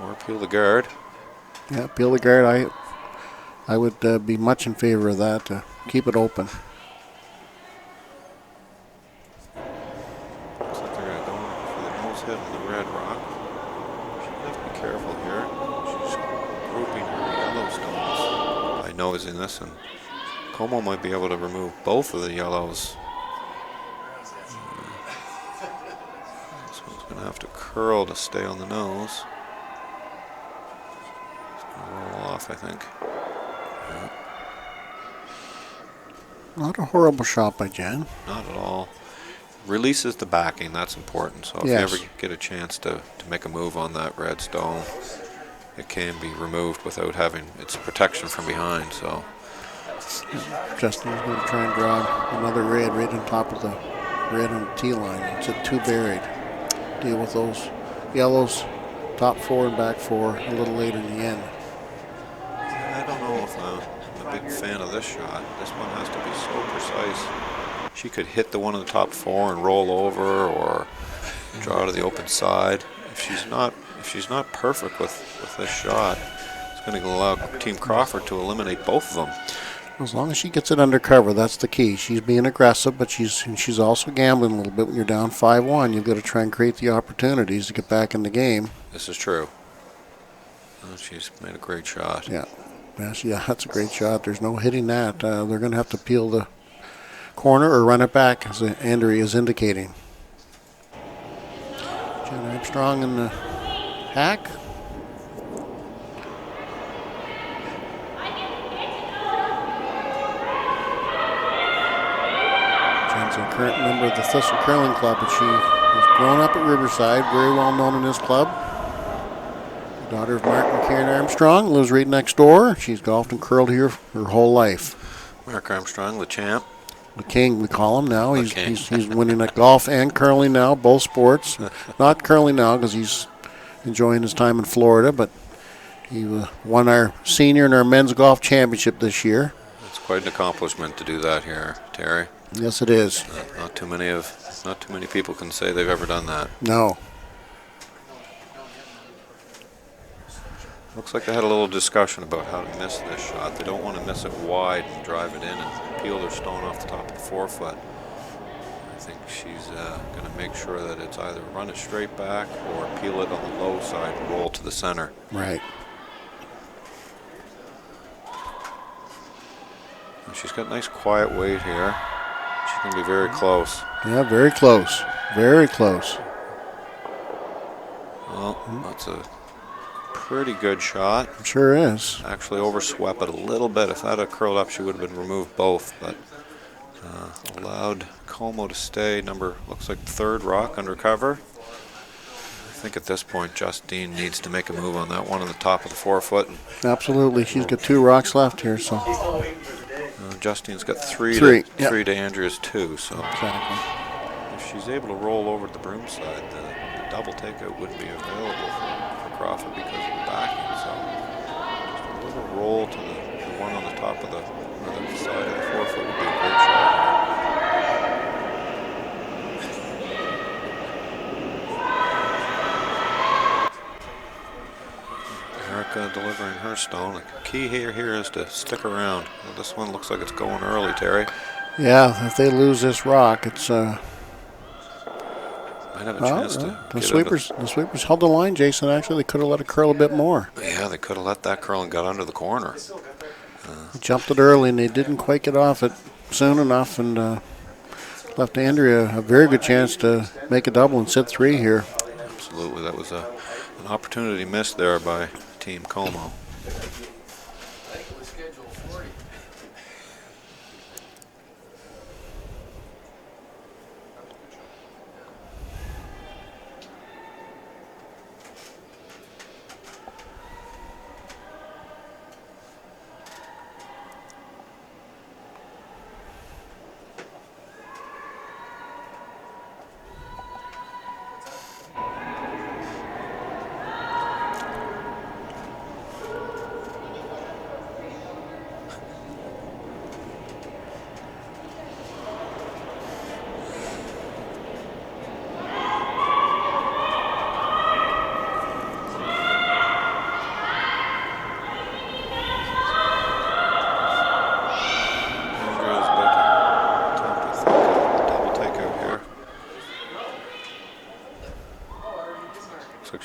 or peel the guard. Yeah, peel the guard. I would be much in favor of that to keep it open. Looks like they're going to go for the nose hit on the red rock. She has to be careful here. She's grouping her yellow stones by nosing this, and Comeau might be able to remove both of the yellows. This one's going to have to curl to stay on the nose. It's going to roll off, I think. Not a horrible shot by Jen. Not at all. Releases the backing, that's important. So if Yes. you ever get a chance to make a move on that red stone, it can be removed without having its protection from behind. So Justin's going to try and draw another red right on top of the red on the tee line. It's at two buried. Deal with those yellows, top four and back four, a little later in the end. I don't know if I'm a big fan of this shot. This one has to be so precise. She could hit the one on the top four and roll over, or draw to the open side. If she's not perfect with this shot, it's going to allow Team Crawford to eliminate both of them. As long as she gets it under cover, that's the key. She's being aggressive, but she's also gambling a little bit. When you're down 5-1, you've got to try and create the opportunities to get back in the game. This is true. She's made a great shot. Yeah, that's a great shot. There's no hitting that. They're going to have to peel the corner or run it back, as Andrea is indicating. Jen Armstrong in the hack. Jen's a current member of the Thistle Curling Club, but she was grown up at Riverside, very well known in this club. The daughter of Mark and Karen Armstrong, lives right next door. She's golfed and curled here her whole life. Mark Armstrong, the champ. The king, we call him now. The He's king. he's winning at golf and curling now, both sports. Not curling now because he's enjoying his time in Florida, but he won our senior and our men's golf championship this year. It's quite an accomplishment to do that here, Terry. Yes, it is. Not too many people can say they've ever done that. No. Looks like they had a little discussion about how to miss this shot. They don't want to miss it wide and drive it in and peel their stone off the top of the forefoot. I think she's going to make sure that it's either run it straight back or peel it on the low side and roll to the center. Right. And she's got nice quiet weight here. She's going to be very close. Yeah, very close. Very close. Well, that's a pretty good shot. It sure is. Actually overswept it a little bit. If that had curled up, she would have been removed both, but allowed Comeau to stay looks like third rock under cover. I think at this point, Justine needs to make a move on that one on the top of the forefoot. Absolutely. She's got 2 rocks left here, so. Justine's got three Yep. to Andrea's 2, so Exactly. if she's able to roll over to the broom side, the double takeout wouldn't be available for Crawford because of the backing. So just a little roll to the one on the top of the side of the forefoot would be a great shot. Erica delivering her stone. The key here is to stick around. Well, this one looks like it's going early, Terry. Yeah, if they lose this rock, it's Might have a chance to the sweepers held the line, Jason. Actually, they could have let it curl a bit more. Yeah, they could have let that curl and got under the corner. They jumped it early, and they didn't quite get off it soon enough, and left Andrea a very good chance to make a double and sit 3 here. Absolutely, that was an opportunity missed there by Team Comeau.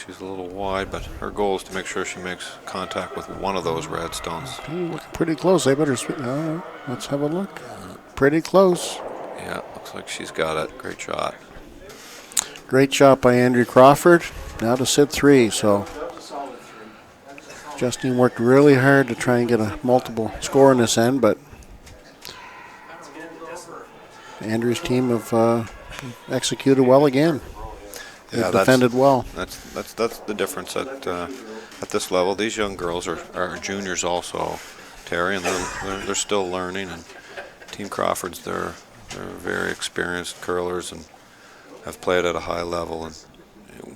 She's a little wide, but her goal is to make sure she makes contact with one of those red stones. Looking pretty close. They better sweep. Let's have a look. Pretty close. Yeah, looks like she's got it. Great shot. Great shot by Andrea Crawford. Now to sit 3. So Justine worked really hard to try and get a multiple score in this end, but Andrea's team have executed well again. Yeah, defended well. That's the difference at this level. These young girls are juniors also, Terry, and they're still learning. And Team Crawford's they're very experienced curlers and have played at a high level. And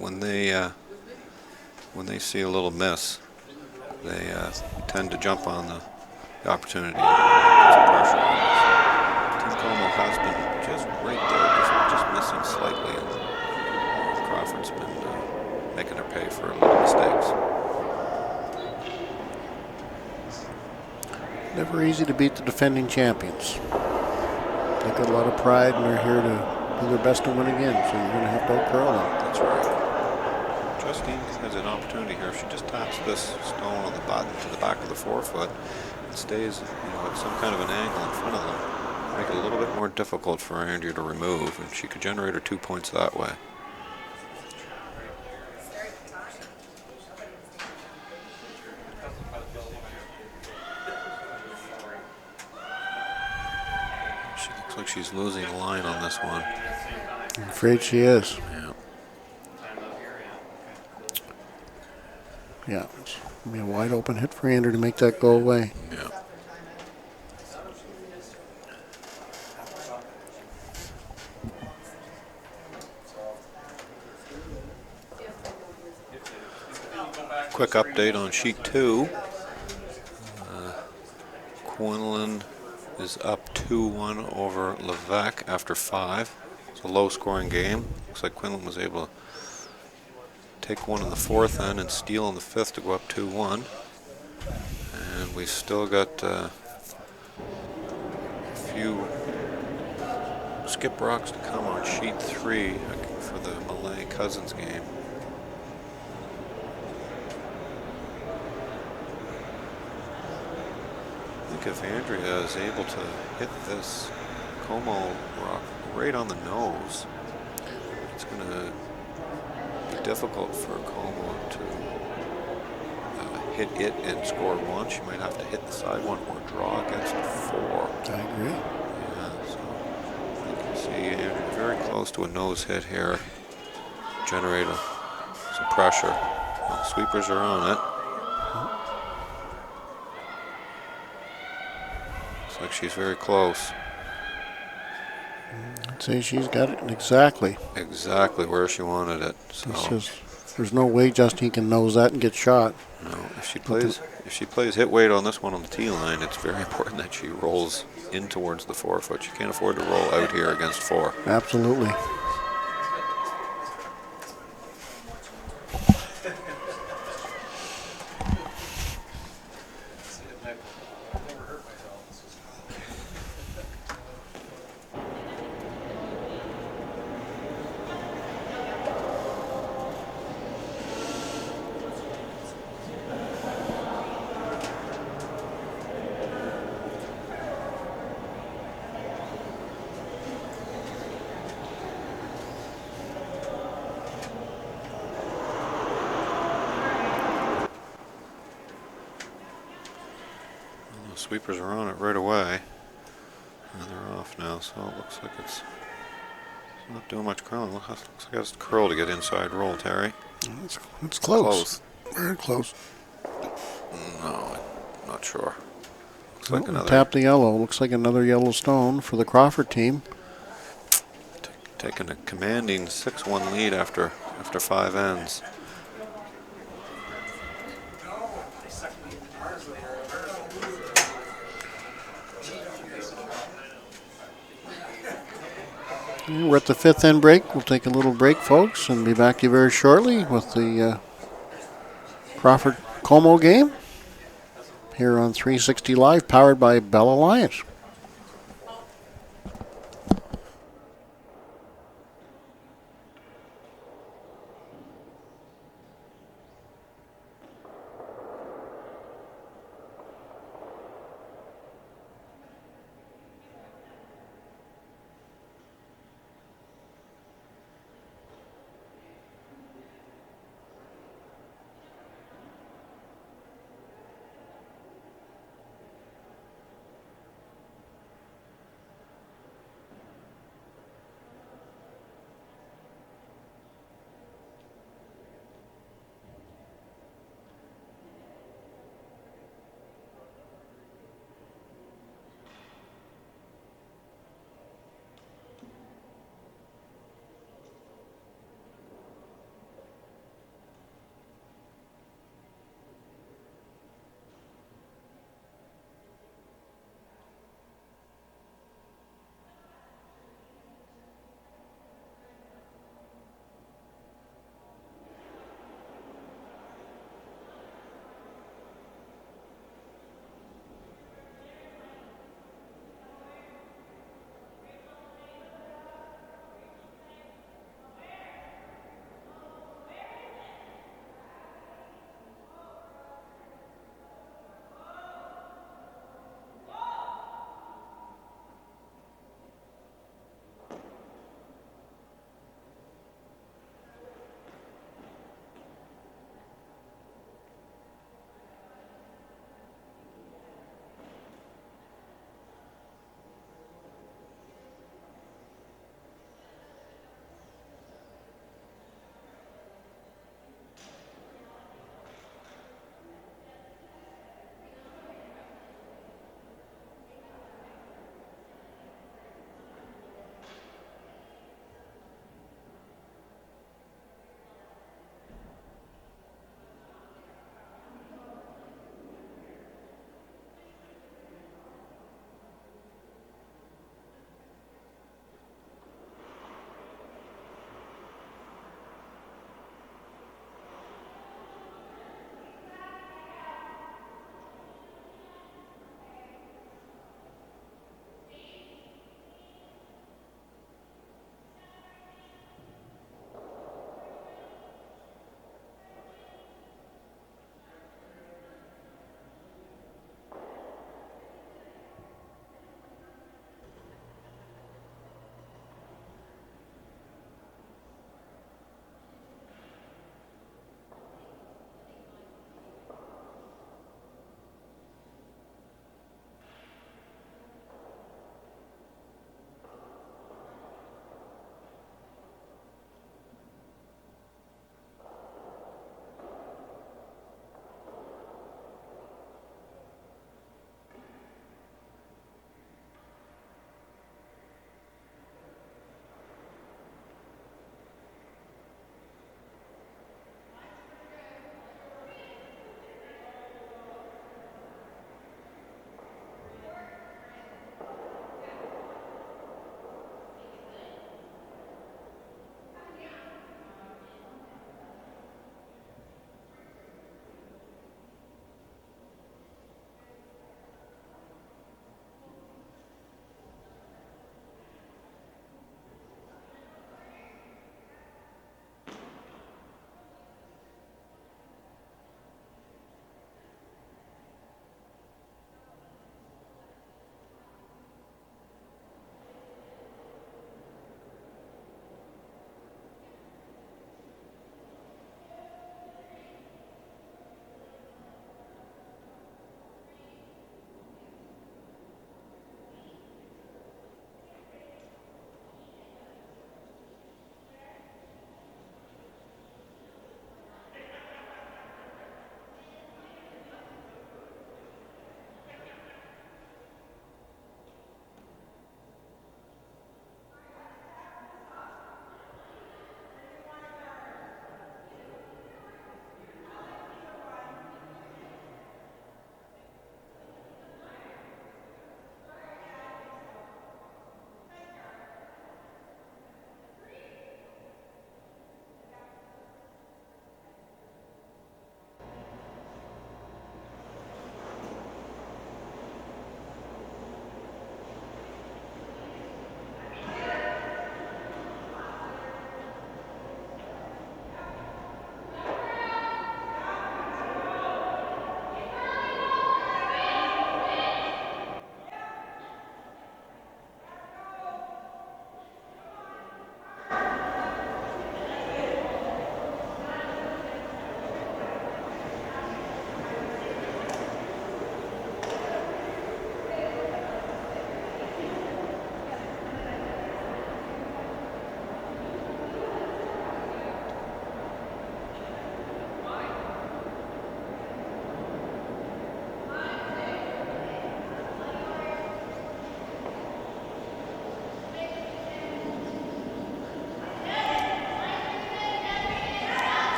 when they see a little miss, they tend to jump on the opportunity. It's pressure. Team Comeau has been just right there, just missing slightly. And Crawford's been making her pay for little mistakes. Never easy to beat the defending champions. They got a lot of pride, and they're here to do their best to win again. So you're going to have to out-curl them. That's right. Justine has an opportunity here. If she just taps this stone on the bottom to the back of the forefoot and stays at some kind of an angle in front of them, make it a little bit more difficult for Andrea to remove, and she could generate her 2 points that way. Looks like she's losing a line on this one. I'm afraid she is. Yeah, it's going to be a wide open hit for Andrew to make that go away. Yeah. quick update on sheet 2. Quinlan is up 2-1 over Levesque after 5. It's a low-scoring game. Looks like Quinlan was able to take one in the 4th end and steal in the 5th to go up 2-1. And we've still got a few skip rocks to come on sheet 3 for the Malay Cousins game. I think if Andrea is able to hit this Comeau rock right on the nose, it's going to be difficult for Comeau to hit it and score 1. She might have to hit the side one or draw against 4. I agree. Yeah, so you can see Andrea very close to a nose hit here. Generate some pressure. Well, the sweepers are on it. Looks like she's very close. I'd say she's got it exactly. Exactly where she wanted it. So It's just, there's no way Justine can nose that and get shot. no, if she plays hit weight on this one on the tee line, it's very important that she rolls in towards the 4-foot. She can't afford to roll out here against 4. Absolutely. The sweepers are on it right away. And they're off now, so it looks like it's not doing much curling. Looks like it has to curl to get inside roll, Terry. It's close. Very close. No, I'm not sure. Looks Oh, like another. tap the yellow. Looks like another yellow stone for the Crawford team. Taking a commanding 6-1 lead after 5 ends. We're at the 5th end break. We'll take a little break, folks, and be back to you very shortly with the Crawford Comeau game here on 360 Live, powered by Bell Alliance.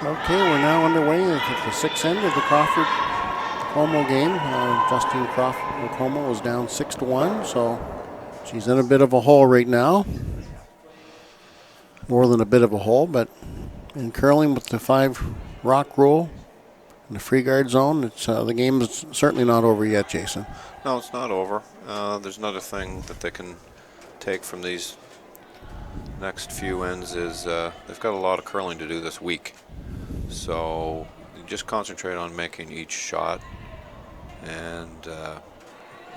Okay, we're now underway at the sixth end of the Crawford Comeau game. Justine Crawford Comeau was down 6-1, so she's in a bit of a hole right now. More than a bit of a hole, but in curling with the 5-rock rule in the free guard zone, it's the game is certainly not over yet, Jason. No, it's not over. There's another thing that they can take from these next few ends is they've got a lot of curling to do this week. So you just concentrate on making each shot and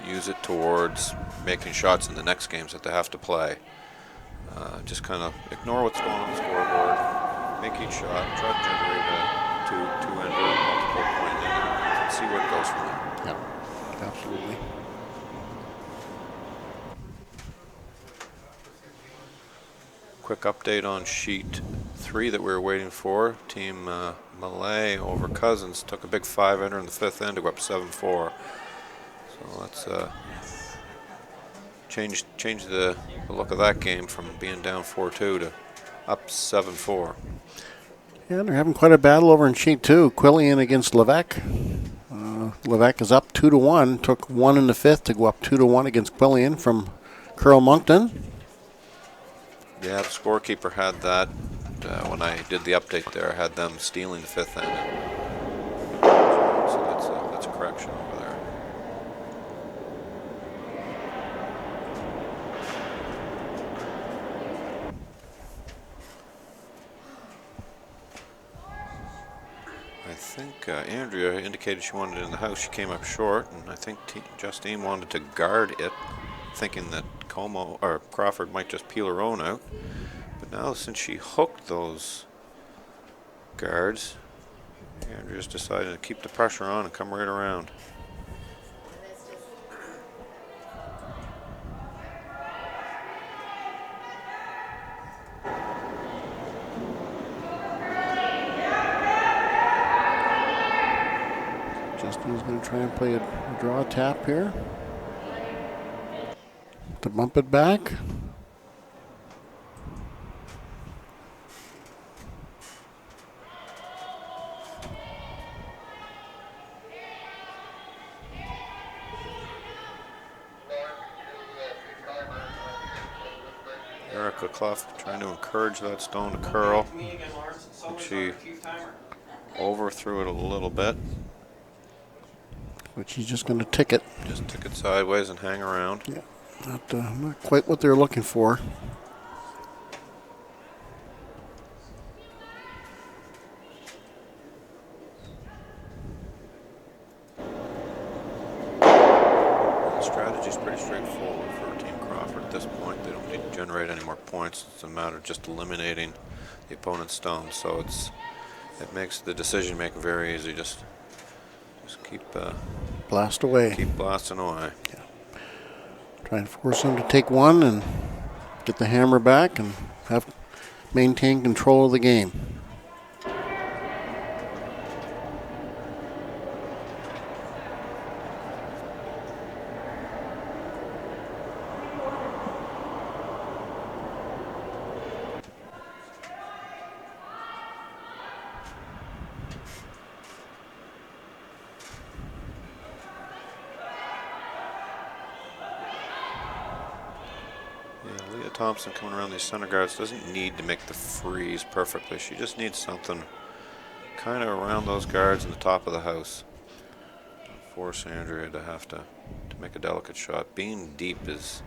use it towards making shots in the next games that they have to play. Just kind of ignore what's going on the scoreboard, make each shot, try to generate a two-ender, multiple point inning, and see where it goes from there. Yeah, absolutely. Quick update on sheet 3 that we were waiting for. Team Malay over Cousins took a big 5-ender in the 5th end to go up 7-4. So let's change the look of that game from being down 4-2 to up 7-4. Yeah, they're having quite a battle over in sheet 2. Quillian against Levesque. Levesque is up 2-1. Took 1 in the 5th to go up 2-1 against Quillian from Curl Moncton. Yeah, the scorekeeper had that when I did the update there. I had them stealing the 5th end. So that's a correction over there. I think Andrea indicated she wanted it in the house. She came up short, and I think Justine wanted to guard it, thinking that Comeau or Crawford might just peel her own out. But now, since she hooked those guards, Andrea's decided to keep the pressure on and come right around. Justine's going to try and play a draw tap here to bump it back. Erica Clough trying to encourage that stone to curl. And she overthrew it a little bit. But she's just going to tick it. Just tick it sideways and hang around. Yeah, not quite what they're looking for. The strategy's pretty straightforward for Team Crawford at this point. They don't need to generate any more points. It's a matter of just eliminating the opponent's stones. So it makes the decision making very easy. Just keep Blast away. Keep blasting away. Yeah. Try and force them to take one and get the hammer back and maintain control of the game. Thompson coming around these center guards doesn't need to make the freeze perfectly. She just needs something kind of around those guards in the top of the house. Force Andrea to have to make a delicate shot. Being deep is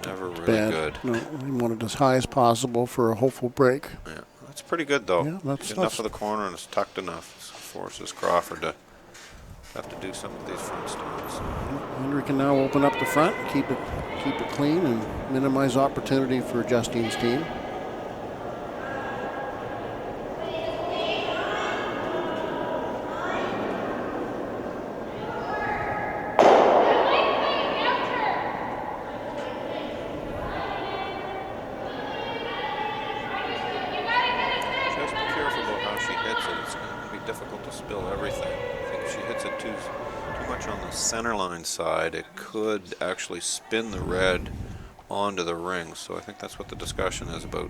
never really bad. Good. No, we want it as high as possible for a hopeful break. Yeah, that's pretty good though. Yeah, that's enough of the corner and it's tucked enough. Forces Crawford to have to do some of these front stones. Henry can now open up the front, keep it clean, and minimize opportunity for Justine's team. Just be careful about how she hits it. It's going to be difficult to spill everything. I think if she hits it too much on the center line side, it could actually spin the red onto the ring. So I think that's what the discussion is about.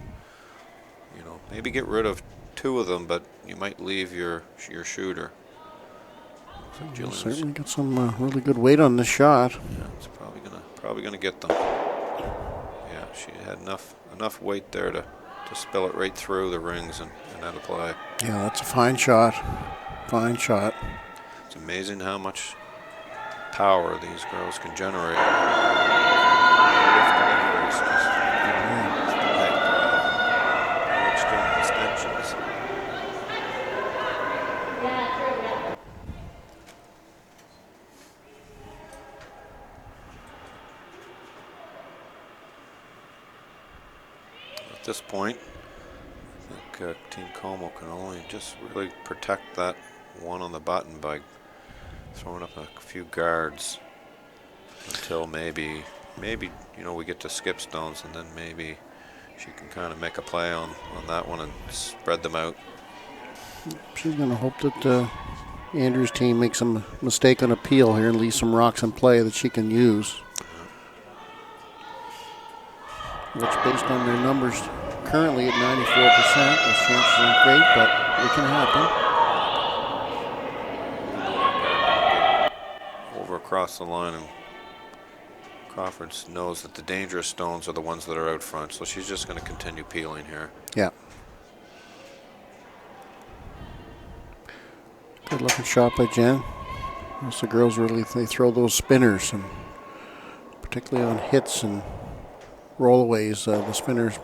You know, maybe get rid of 2 of them, but you might leave your shooter. So You'll certainly get some really good weight on this shot. Yeah, it's probably gonna get them. Yeah, she had enough weight there to spill it right through the rings and out of play. Yeah, that's a fine shot. Fine shot. It's amazing how much power these girls can generate. Extensions. At this point, I think Team Comeau can only just really protect that one on the button by throwing up a few guards until maybe we get to skip stones, and then maybe she can kind of make a play on that one and spread them out. She's going to hope that Andrew's team makes a mistake on appeal here and leaves some rocks in play that she can use. Which, based on their numbers currently at 94%, those chances aren't great, but it can happen. Over across the line, and Crawford knows that the dangerous stones are the ones that are out front, so she's just going to continue peeling here. Yeah. Good looking shot by Jen. Most of the girls they throw those spinners, and particularly on hits and rollaways, the spinners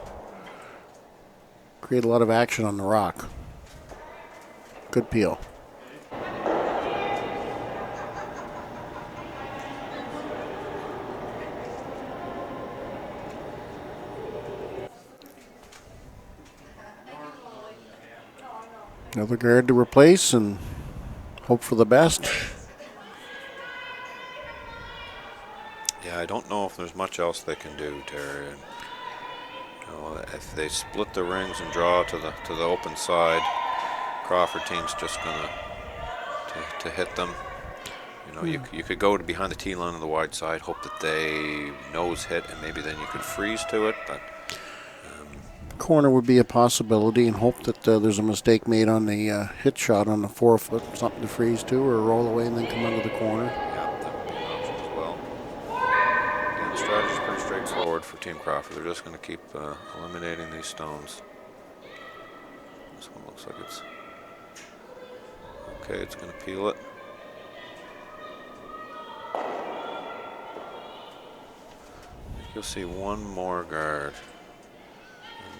create a lot of action on the rock. Good peel. Another guard to replace and hope for the best. Yeah, I don't know if there's much else they can do, Terry. And, if they split the rings and draw to the open side, Crawford team's just gonna to hit them. You could go to behind the tee line on the wide side, hope that they nose hit, and maybe then you could freeze to it. But corner would be a possibility, and hope that there's a mistake made on the hit shot on the 4-foot, something to freeze to, or roll away and then come under the corner. Yeah, that would be an option as well. Yeah, the strategy's pretty straightforward for Team Crawford. They're just going to keep eliminating these stones. This one looks like it's okay. It's going to peel it. You'll see one more guard.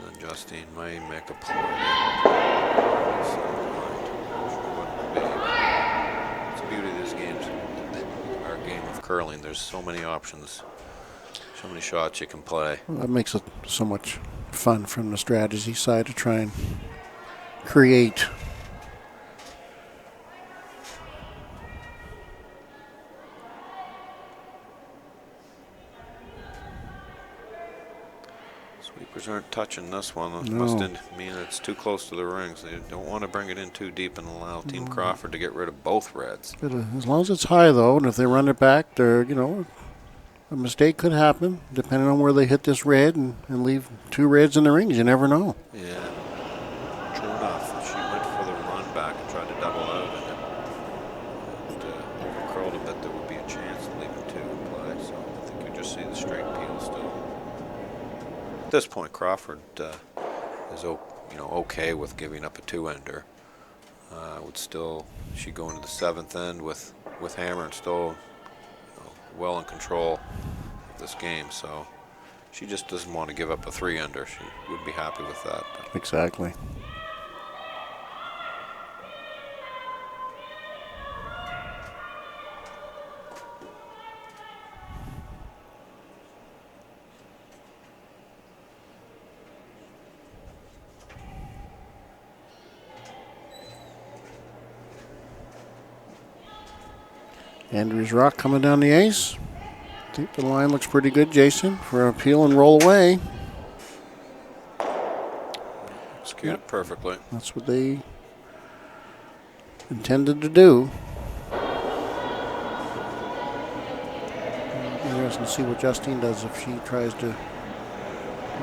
And then Justine may make a play. It's the beauty of these games. Our game of curling, there's so many options, so many shots you can play. Well, that makes it so much fun from the strategy side to try and create. Sweepers aren't touching this one. It No. must mean it's too close to the rings. They don't want to bring it in too deep and allow Team Crawford to get rid of both reds. But, as long as it's high, though, and if they run it back, a mistake could happen depending on where they hit this red and leave 2 reds in the rings. You never know. Yeah, true enough. She went for the run back and tried to double out, and overcurled a bit. There would be a chance of leaving 2 in play. So I think you just see the straight peel still. At this point, Crawford is okay with giving up a 2-ender. She'd go into the 7th end with hammer and still well in control of this game. So she just doesn't want to give up a 3-ender. She would be happy with that. Exactly. Andrew's rock coming down the ace. I think the line looks pretty good, Jason, for a peel and roll away. Executed perfectly. That's what they intended to do. Interesting to see what Justine does if she tries to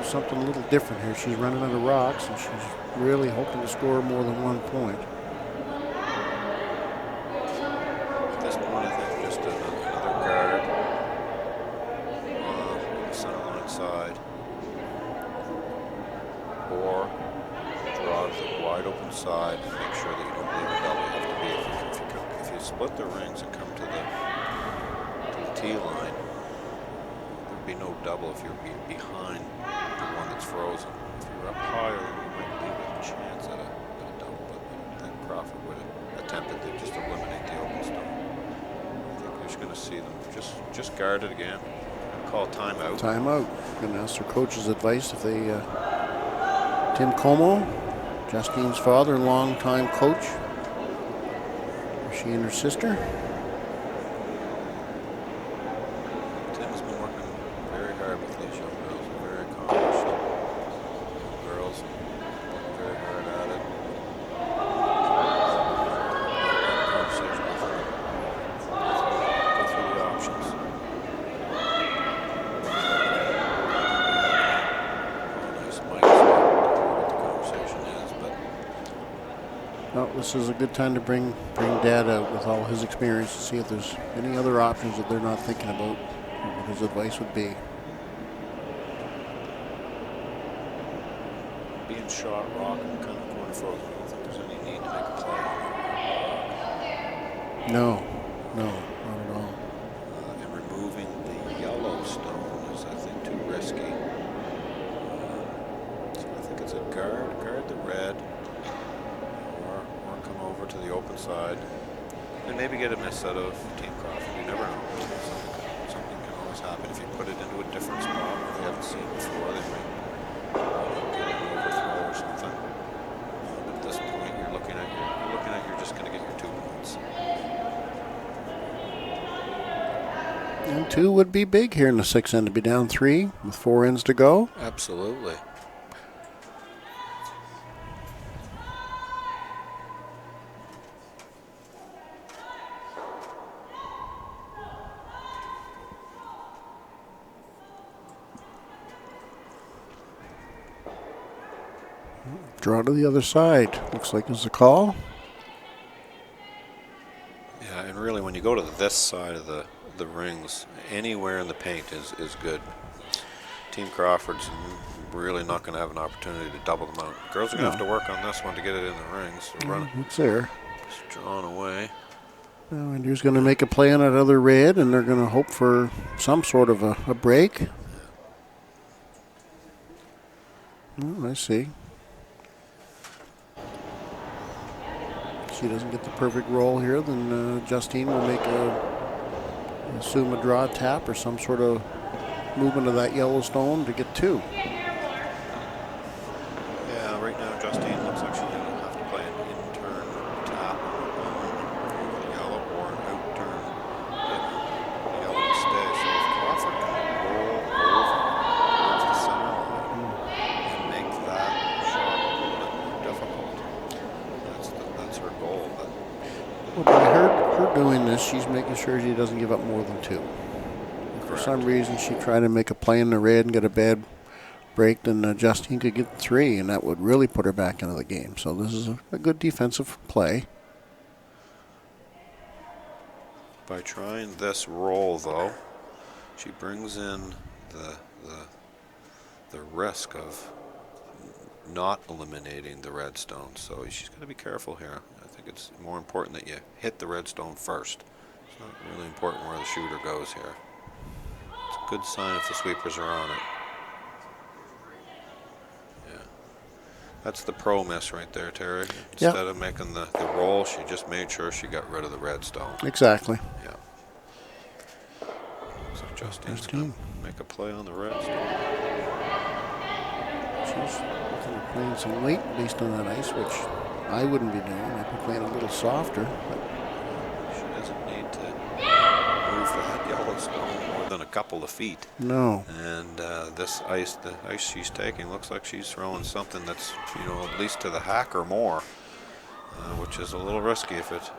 do something a little different here. She's running under rocks, and she's really hoping to score more than 1 point. At this point, I think just another guard on the center line side, or draw to the wide open side and make sure that you don't leave a double. You have to be if you split the rings and come to the tee line, there'd be no double if you're behind the one that's frozen. If you're up higher, you might leave a chance at a double, but I don't think Crawford would have attempted to just eliminate the open stone. I think you're just going to see them just guard it again. Call timeout. Timeout. Going to ask their coach's advice if they. Tim Comeau, Justine's father, longtime coach. She and her sister. Tim's been working very hard with these young girls. Very accomplished girls. Working very hard at it. Conversation with them. Go through the options. Nice mic what the conversation is, but Well, this is a good time to bring Dad out with all his experience to see if there's any other options that they're not thinking about. What his advice would be. being shot rock and kind of corner frozen, I don't think there's any need to make a play on it. No, not at all. And removing the yellow stone is, I think, too risky. So I think it's a guard the red, or come over to the open side, and maybe get a miss out of Team Crawford. You never know. Something can always happen if you put it into a different spot where they haven't seen before. They might get an overthrow or something. But at this point, you're looking at you're just going to get your 2 points. And 2 would be big here in the 6th end to be down 3 with 4 ends to go. Absolutely. Draw to the other side. Looks like it's a call. Yeah, and really when you go to this side of the rings, anywhere in the paint is good. Team Crawford's really not going to have an opportunity to double them out. Girls are going to have to work on this one to get it in the rings. Run it. It's there. It's drawn away. Now Andrew's going to make a play on that other red, and they're going to hope for some sort of a break. Oh, I see. She doesn't get the perfect roll here, then Justine will assume a draw tap or some sort of movement of that yellow stone to get 2. Yeah, right now Justine looks like she's going to have to play an in-turn tap over the yellow or an out-turn get the yellow to stay. So if Crawford can roll over towards the center line and make that shot a little bit more difficult, that's her goal. But Well, by her doing this, she's making sure she doesn't give up more than 2. If for some reason she tried to make a play in the red and get a bad break, then Justine could get 3, and that would really put her back into the game. So this is a good defensive play. by trying this roll, though, she brings in the risk of not eliminating the redstone. So she's got to be careful here. I think it's more important that you hit the redstone first. It's not really important where the shooter goes here. It's a good sign if the sweepers are on it. Yeah. That's the pro miss right there, Terry. Instead of making the roll, she just made sure she got rid of the redstone. Exactly. Yeah. So Justine's going to make a play on the redstone. She's playing some late based on that ice, which I wouldn't be doing. I'd be playing a little softer. But she doesn't need to move that Yellowstone more than a couple of feet. No. And this ice, the ice she's taking, looks like she's throwing something that's, at least to the hack or more, which is a little risky if it.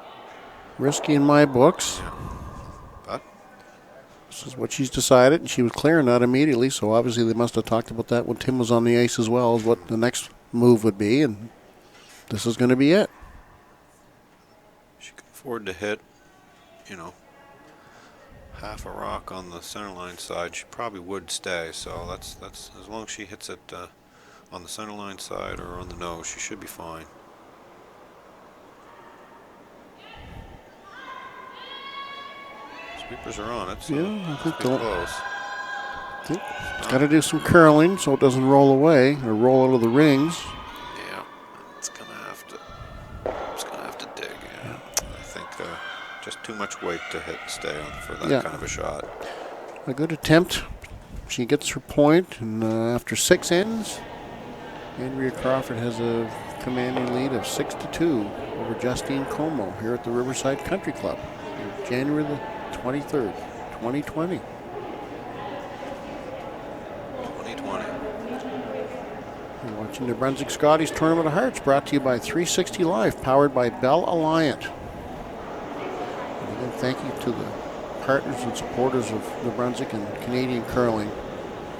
Risky in my books. Yeah. But This is what she's decided, and she was clearing that immediately, so obviously they must have talked about that when Tim was on the ice as well, as what the next move would be, and this is going to be it. She can afford to hit, you know, half a rock on the center line side. She probably would stay, so that's as long as she hits it on the center line side or on the nose, she should be fine. Sweepers are on it, so Yeah, I think they'll close. It's got to do some curling so it doesn't roll away or roll out of the rings. Yeah, it's gonna have to dig. Yeah, I think just too much weight to hit and stay on for that kind of a shot. A good attempt. She gets her point, and after 6 ends, Andrea Crawford has a commanding lead of 6-2 over Justine Comeau here at the Riverside Country Club, January the 23rd, 2020. 2020. You're watching the Brunswick Scotties Tournament of Hearts, brought to you by 360 Live, powered by Bell Alliant. And again, thank you to the partners and supporters of New Brunswick and Canadian curling.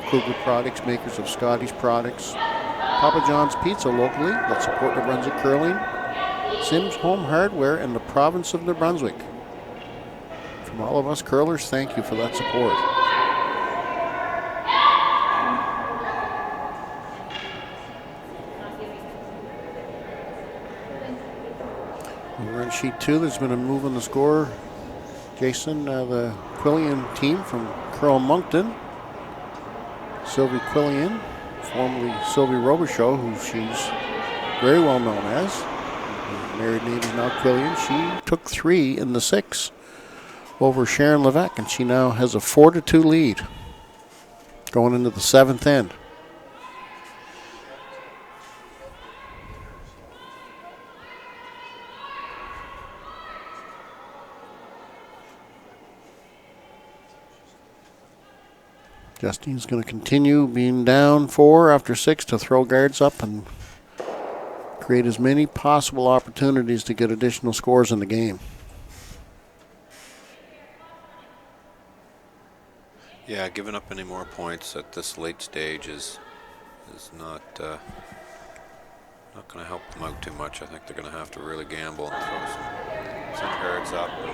Kruger Products, makers of Scotties products. Papa John's Pizza locally that support New Brunswick curling. Sims Home Hardware in the province of New Brunswick. From all of us curlers, thank you for that support. We're in sheet 2. There's been a move on the score. Jason, the Quillian team from Curl Moncton. Sylvie Quillian, formerly Sylvie Robichaud, who she's very well known as. Her married name is now Quillian. She took 3 in the 6 over Sharon Levesque, and she now has a 4-2 lead going into the 7th end. Justine's going to continue being down 4 after 6 to throw guards up and create as many possible opportunities to get additional scores in the game. Yeah, giving up any more points at this late stage is not going to help them out too much. I think they're going to have to really gamble and throw some guards up and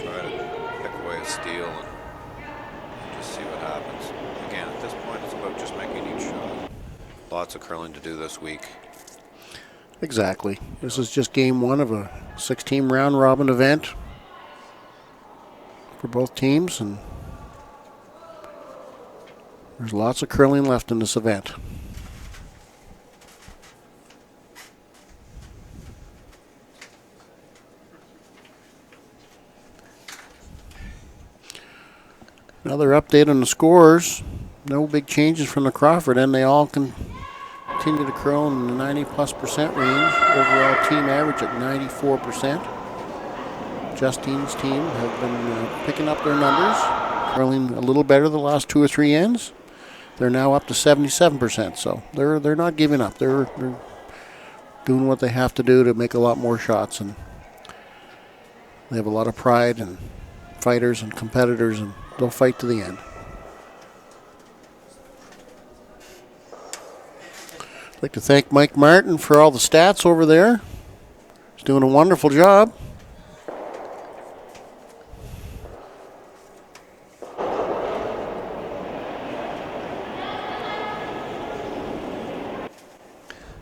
try to pick away a steal and just see what happens. Again, at this point, it's about just making each shot. Lots of curling to do this week. Exactly. This is just game 1 of a 6-team round robin event for both teams, and there's lots of curling left in this event. Another update on the scores. No big changes from the Crawford end. They all continue to curl in the 90+% range. Overall team average at 94%. Justine's team have been picking up their numbers, curling a little better the last 2 or 3 ends. They're now up to 77%, so they're not giving up. They're doing what they have to do to make a lot more shots, and they have a lot of pride and fighters and competitors, and they'll fight to the end. I'd like to thank Mike Martin for all the stats over there. He's doing a wonderful job.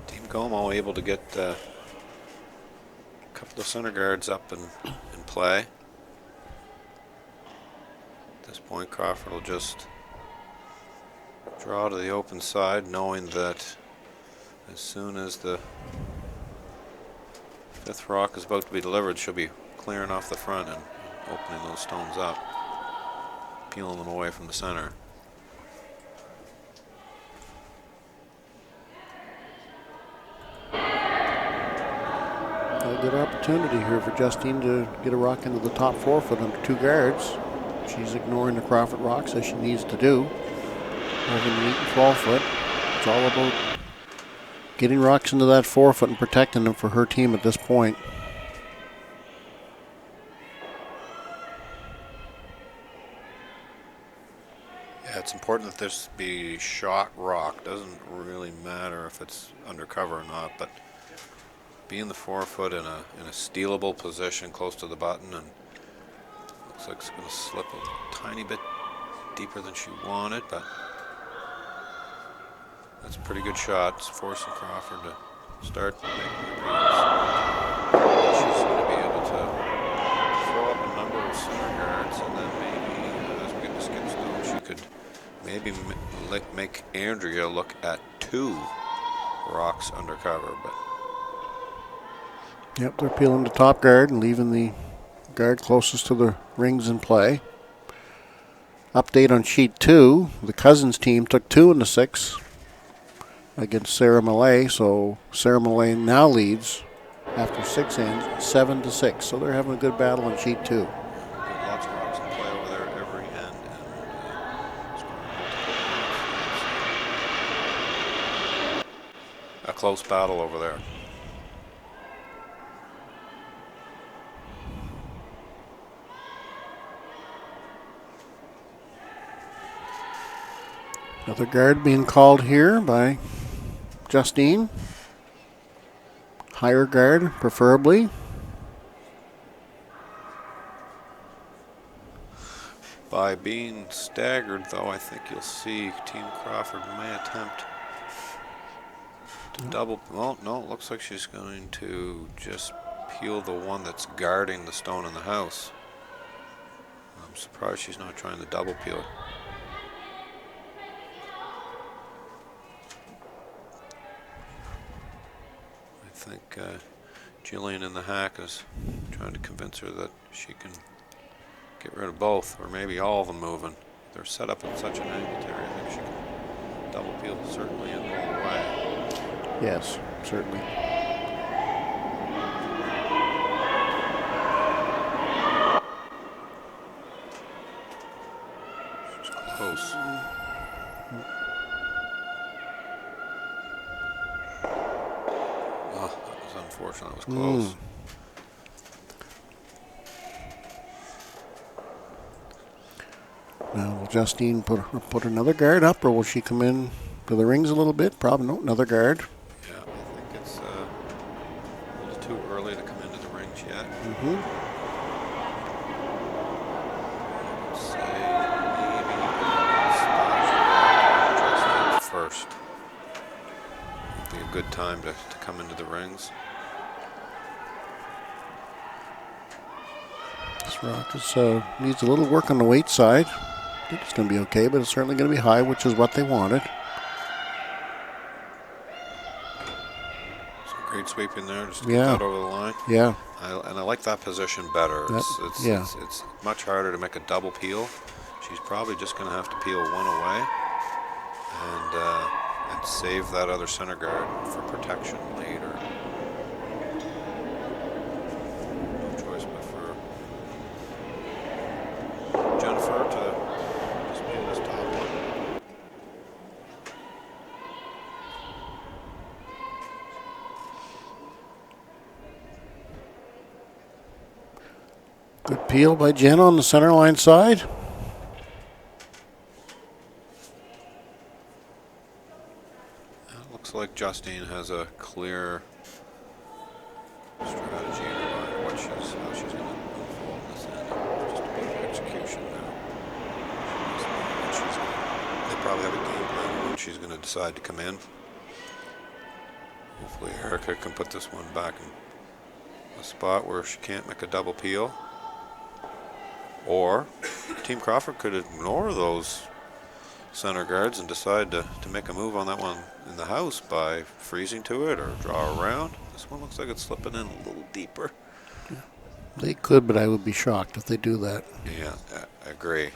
Team Comeau able to get a couple of center guards up and play. At this point, Crawford will just draw to the open side, knowing that as soon as the 5th rock is about to be delivered, she'll be clearing off the front and opening those stones up, peeling them away from the center. A good opportunity here for Justine to get a rock into the top 4 foot under 2 guards. She's ignoring the Crawford rocks as she needs to do. Over the 8 and 12 foot. It's all about getting rocks into that 4 foot and protecting them for her team at this point. Yeah, it's important that this be shot rock. Doesn't really matter if it's undercover or not, but being the 4-foot in a stealable position close to the button, and looks like it's going to slip a tiny bit deeper than she wanted, but that's a pretty good shot. It's forcing Crawford to start making the reads. She's going to be able to throw up a number of center guards, and then maybe as we get to skip stone, she could maybe make Andrea look at 2 rocks undercover. But Yep, they're peeling the top guard and leaving the guard closest to the rings in play. Update on sheet 2. The Cousins team took 2 in the 6 against Sarah Millay, so Sarah Millay now leads after 6 ends 7-6. So they're having a good battle on sheet 2. lots of rocks in play over there every end, and scoring a close battle over there. Another guard being called here by Justine. Higher guard, preferably. By being staggered, though, I think you'll see Team Crawford may attempt to double. Well, no, it looks like she's going to just peel the one that's guarding the stone in the house. I'm surprised she's not trying to double peel it. I think Jillian in the hack is trying to convince her that she can get rid of both, or maybe all of them moving. They're set up at such an angle, Terry. I think she can double peel certainly and roll away. Yes, certainly. She's close. Oh, that was unfortunate. That was close. Now, will Justine put another guard up, or will she come in to the rings a little bit? Probably no, another guard. Yeah, I think it's a little too early to come into the rings yet. I'd say maybe Justine first. Would be a good time to come into the rings. This rock needs a little work on the weight side. I think it's going to be okay, but it's certainly going to be high, which is what they wanted. Some great sweeping there, just to get that over the line. Yeah. And I like that position better. It's much harder to make a double peel. She's probably just going to have to peel one away and save that other center guard for protection later. No choice but for Jennifer to just peel this top one. Good peel by Jen on the center line side. It looks like Justine has a clear strategy in her mind how she's going to unfold this end. Just a bit of execution now. They probably have a game plan when she's going to decide to come in. Hopefully Erica can put this one back in a spot where she can't make a double peel. Or Team Crawford could ignore those center guards and decide to make a move on that one in the house by freezing to it or draw around. This one looks like it's slipping in a little deeper. They could, but I would be shocked if they do that. Yeah, I agree.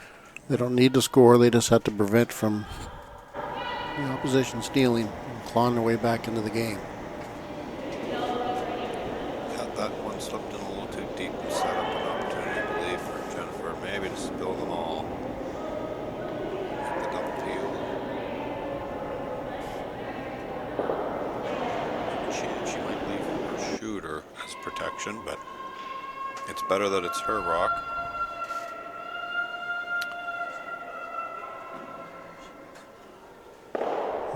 They don't need to score. They just have to prevent from the opposition stealing and clawing their way back into the game. Yeah, that one slipped in a little too deep and set up an opportunity, I believe, for Jennifer maybe to spill them all. Make the double peel. She might leave her shooter as protection, but it's better that it's her rock.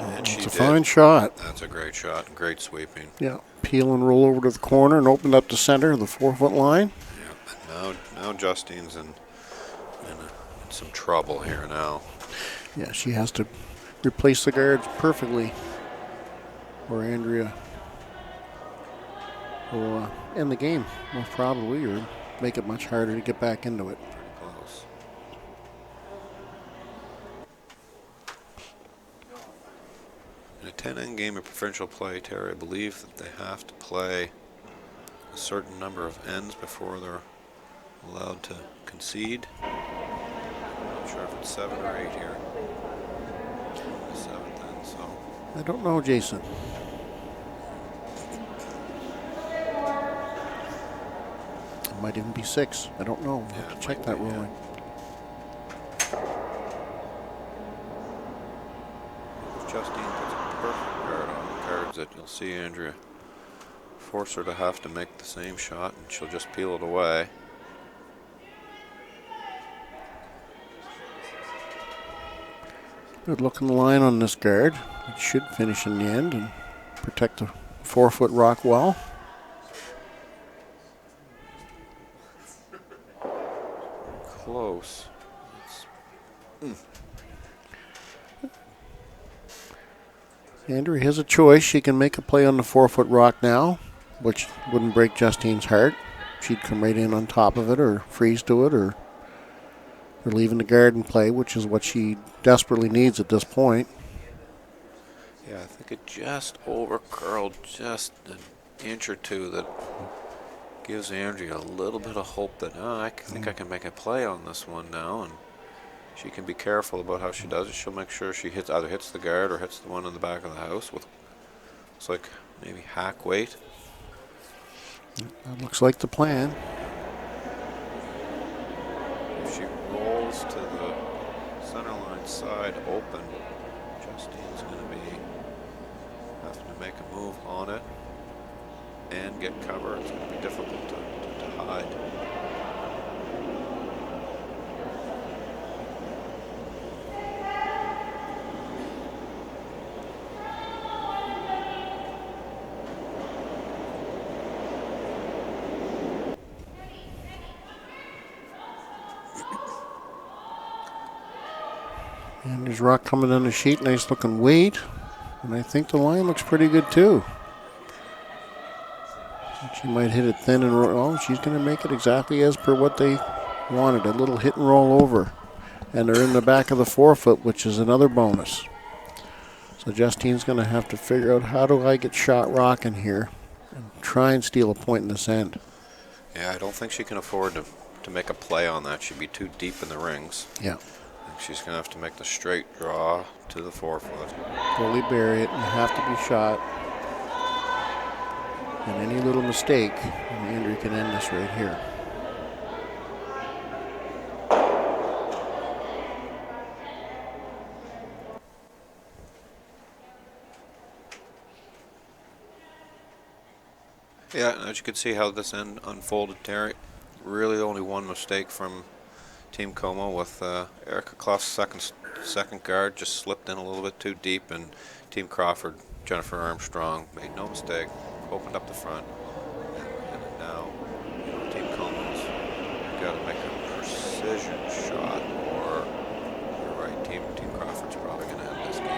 And she It's a did. fine shot. That's a great shot and great sweeping. Yeah, peel and roll over to the corner and open up the center of the 4-foot line. Yeah, but now Justine's in some trouble here now. Yeah, she has to replace the guards perfectly, or Andrea will end the game, most probably, or make it much harder to get back into it. Pretty close. In a 10-end game of provincial play, Terry, I believe that they have to play a certain number of ends before they're allowed to concede. I'm not sure if it's 7 or 8 here. The 7th end, so. I don't know, Jason. It might even be 6. I don't know. Yeah, Have to it check might that be, yeah. ruling. Justine puts a perfect guard on the cards that you'll see Andrea force her to have to make the same shot, and she'll just peel it away. Good looking line on this guard. It should finish in the end and protect the 4-foot rock well. Close. Andrea has a choice. She can make a play on the 4-foot rock now, which wouldn't break Justine's heart. She'd come right in on top of it or freeze to it or leaving the guard in play, which is what she desperately needs at this point. Yeah, I think it just over curled just an inch or two that gives Andrea a little bit of hope that I think I can make a play on this one now, and she can be careful about how she does it. She'll make sure she either hits the guard or hits the one in the back of the house with, it's like maybe hack weight. That looks like the plan. If she rolls to the center line side open, Justine's going to be having to make a move on it and get cover. It's going to be difficult to hide. And there's rock coming down the sheet. Nice looking weight. And I think the line looks pretty good too. She might hit it thin and roll. Oh, she's going to make it exactly as per what they wanted. A little hit and roll over. And they're in the back of the 4-foot, which is another bonus. So Justine's going to have to figure out, how do I get shot rocking here and try and steal a point in this end. Yeah, I don't think she can afford to make a play on that. She'd be too deep in the rings. Yeah. I think she's going to have to make the straight draw to the 4-foot. Fully bury it and have to be shot. And any little mistake, and Andrea can end this right here. Yeah, as you can see how this end unfolded, Terry. Really only one mistake from Team Comeau with Erica Clough's second guard just slipped in a little bit too deep, and Team Crawford, Jennifer Armstrong, made no mistake, opened up the front, and now Team Comeau's got to make a precision shot, or you're right, Team Crawford's probably going to end this game.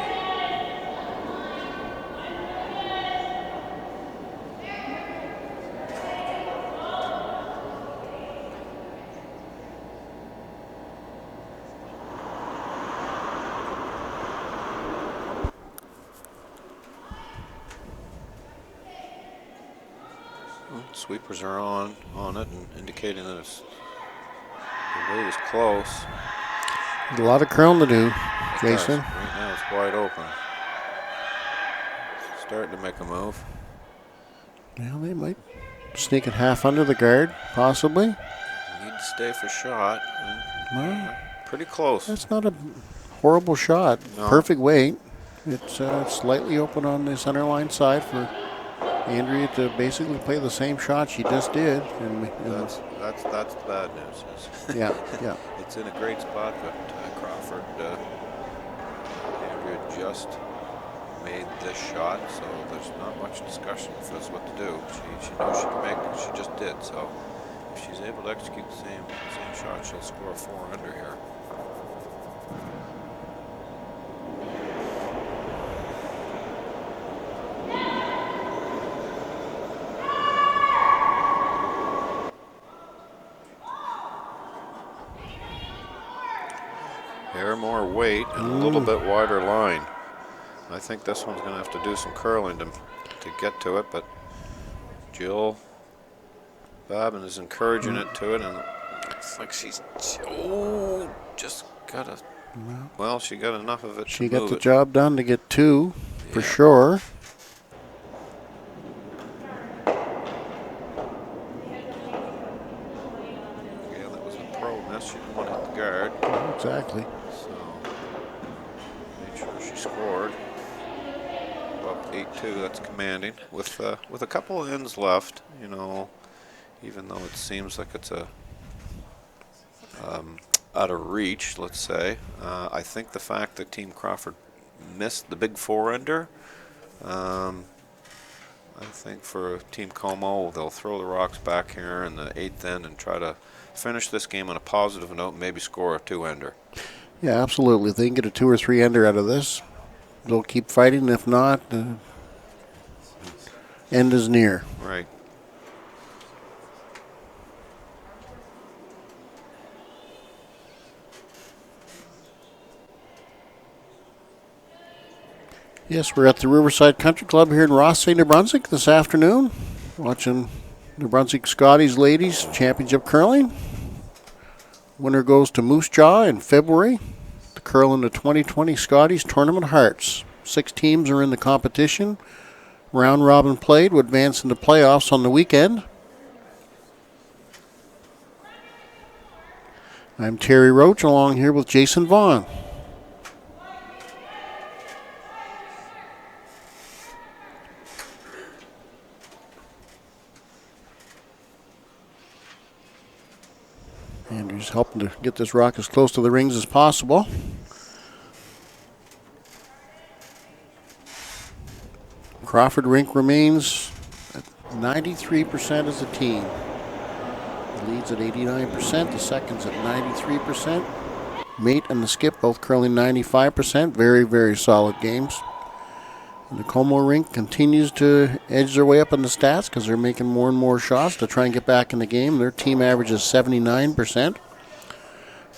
Sweepers are on it and indicating that the weight is close. A lot of curling to do, Jason. Right now it's wide open. Starting to make a move. Well, they might sneak it half under the guard, possibly. Need to stay for shot. Well, Pretty close. that's not a horrible shot. No. Perfect weight. It's slightly open on the center line side for Andrea to basically play the same shot she just did. And That's the bad news. yeah, yeah. It's in a great spot, but Crawford, Andrea just made this shot, so there's not much discussion if that's what to do. She knows she can make it. She just did. So if she's able to execute the same shot, she'll score a 4 under here. More weight and a little bit wider line. I think this one's going to have to do some curling to get to it, but Jill Babin is encouraging it to it, and it's like she's just got a. Well, she got enough of it. She got the job done to get 2 for sure. Yeah, that was a pro miss. She didn't want to hit the guard. Exactly. She scored up 8-2. That's commanding with a couple of ends left. You know, even though it seems like it's a out of reach, let's say. I think the fact that Team Crawford missed the big 4-ender. I think for Team Comeau, they'll throw the rocks back here in the 8th end and try to finish this game on a positive note, and maybe score a 2-ender. Yeah, absolutely. If they can get a 2 or 3-ender out of this, they'll keep fighting. If not, end is near. Right. Yes, we're at the Riverside Country Club here in Rothesay, New Brunswick this afternoon, watching New Brunswick Scotties Ladies Championship Curling. Winner goes to Moose Jaw in February to curl in the 2020 Scotties Tournament Hearts. 6 teams are in the competition. Round robin played will advance into playoffs on the weekend. I'm Terry Roach, along here with Jason Vaughn. Andrew's helping to get this rock as close to the rings as possible. Crawford rink remains at 93% as a team. The lead's at 89%, the second's at 93%. Mate and the skip both curling 95%. Very, very solid games. And the Comeau rink continues to edge their way up in the stats because they're making more and more shots to try and get back in the game. Their team average is 79%.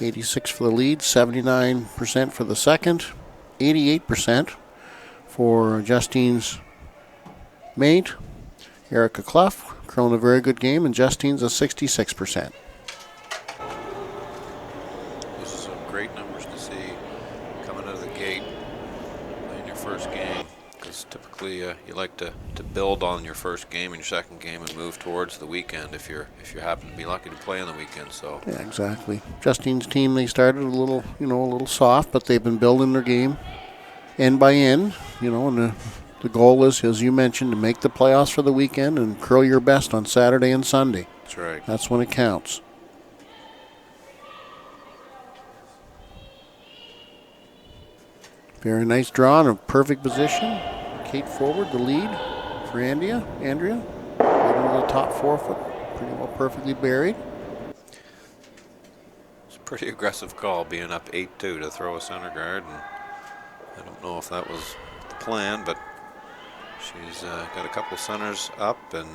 86 for the lead, 79% for the second, 88% for Justine's mate, Erica Clough, curling a very good game, and Justine's at 66%. Those are some great numbers to see coming out of the gate in your first game, because typically you like to build on your first game and your second game and move towards the weekend if you happen to be lucky to play on the weekend. So yeah, exactly. Justine's team, they started a little soft, but they've been building their game end by end, and the goal is, as you mentioned, to make the playoffs for the weekend and curl your best on Saturday and Sunday. That's right. That's when it counts. Very nice draw in a perfect position. Kate forward, the lead for Andrea. Right into the top 4 foot, pretty well perfectly buried. It's a pretty aggressive call, being up 8-2 to throw a center guard, and I don't know if that was the plan, but she's got a couple centers up and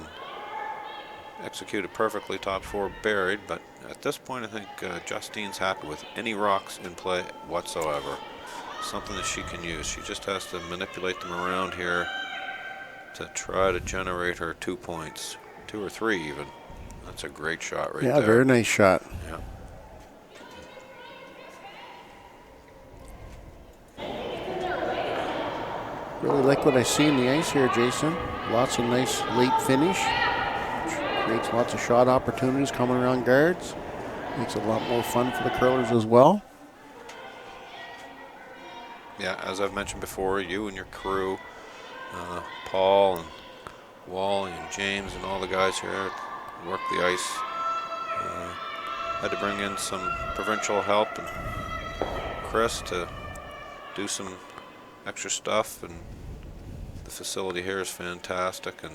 executed perfectly, top 4 buried. But at this point, I think Justine's happy with any rocks in play whatsoever. Something that she can use. She just has to manipulate them around here to try to generate her 2 points, 2 or 3 even. That's a great shot right there. Yeah, very nice shot. Yeah. Really like what I see in the ice here, Jason. Lots of nice late finish. Creates lots of shot opportunities coming around guards. Makes it a lot more fun for the curlers as well. Yeah, as I've mentioned before, you and your crew, Paul and Wally and James and all the guys here work the ice. Had to bring in some provincial help and Chris to do some extra stuff and The facility here is fantastic, and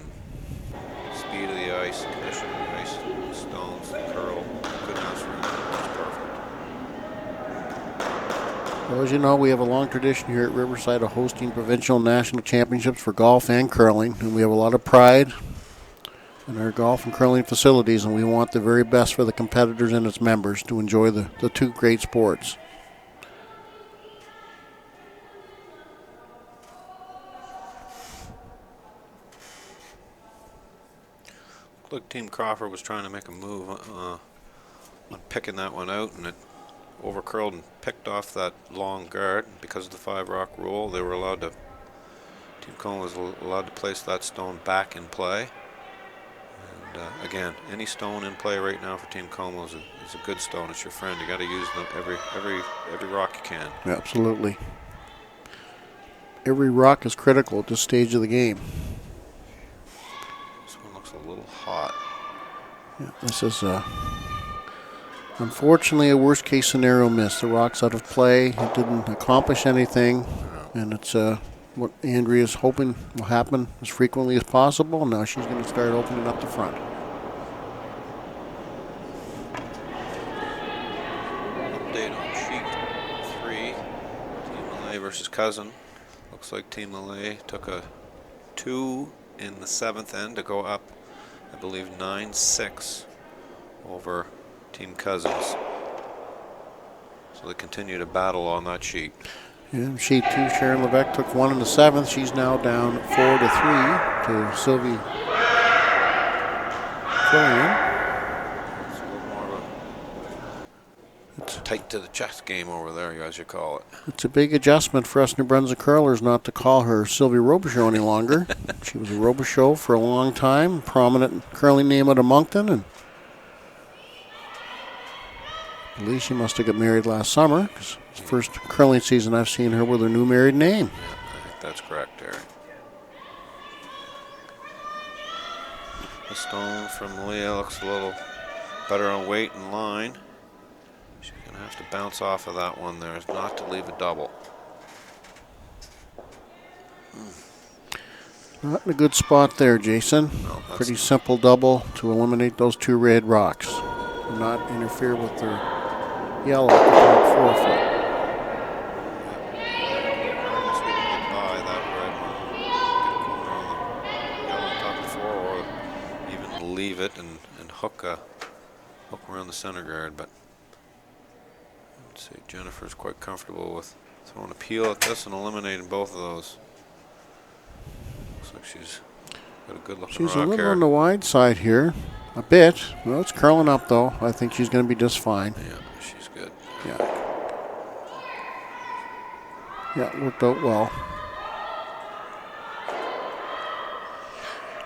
speed of the ice, condition of the ice, stones, the curl, couldn't ask for anything. It's perfect. Well, as you know, we have a long tradition here at Riverside of hosting provincial and national championships for golf and curling, and we have a lot of pride in our golf and curling facilities, and we want the very best for the competitors and its members to enjoy the two great sports. Looked like Team Crawford was trying to make a move on picking that one out, and it overcurled and picked off that long guard. Because of the 5-rock rule, they were allowed to, Team Comeau was allowed to place that stone back in play. And again, any stone in play right now for Team Comeau is a good stone. It's your friend. You got to use them every rock you can. Absolutely. Every rock is critical at this stage of the game. This one looks a little hot. Yeah, this is unfortunately a worst case scenario miss. The rock's out of play. It didn't accomplish anything, and it's what Andrea's hoping will happen as frequently as possible. Now she's going to start opening up the front. Update on sheet 3, Team Malay versus Cousin. Looks like Team Malay took a 2 in the 7th end to go up, I believe, 9-6 over Team Cousins. So they continue to battle on that sheet. Yeah, sheet 2, Sharon Levesque took 1 in the 7th. She's now down 4-3 to Sylvie Fillion. It's a little more of a tight to the chest game over there, as you call it. It's a big adjustment for us New Brunswick curlers not to call her Sylvie Robichaud any longer. She was a Robichaud for a long time, prominent curling name out of Moncton, and I believe she must have got married last summer, because it's the first curling season I've seen her with her new married name. Yeah, I think that's correct, Terry. The stone from Leah looks a little better on weight and line. She's going to have to bounce off of that one there, not to leave a double. Not in a good spot there, Jason. No, Pretty simple double to eliminate those 2 red rocks. Not interfere with their yellow at the top 4 foot. Unless we can get by that red one, get a corner on the yellow on top of 4, or even leave it and hook around the center guard. But let's see, Jennifer's quite comfortable with throwing a peel at this and eliminating both of those. Looks like she's got a good looking She's rock a little here. on the wide side here. A bit. Well, it's curling up, though. I think she's going to be just fine. Yeah, she's good. Yeah. Yeah, it worked out well.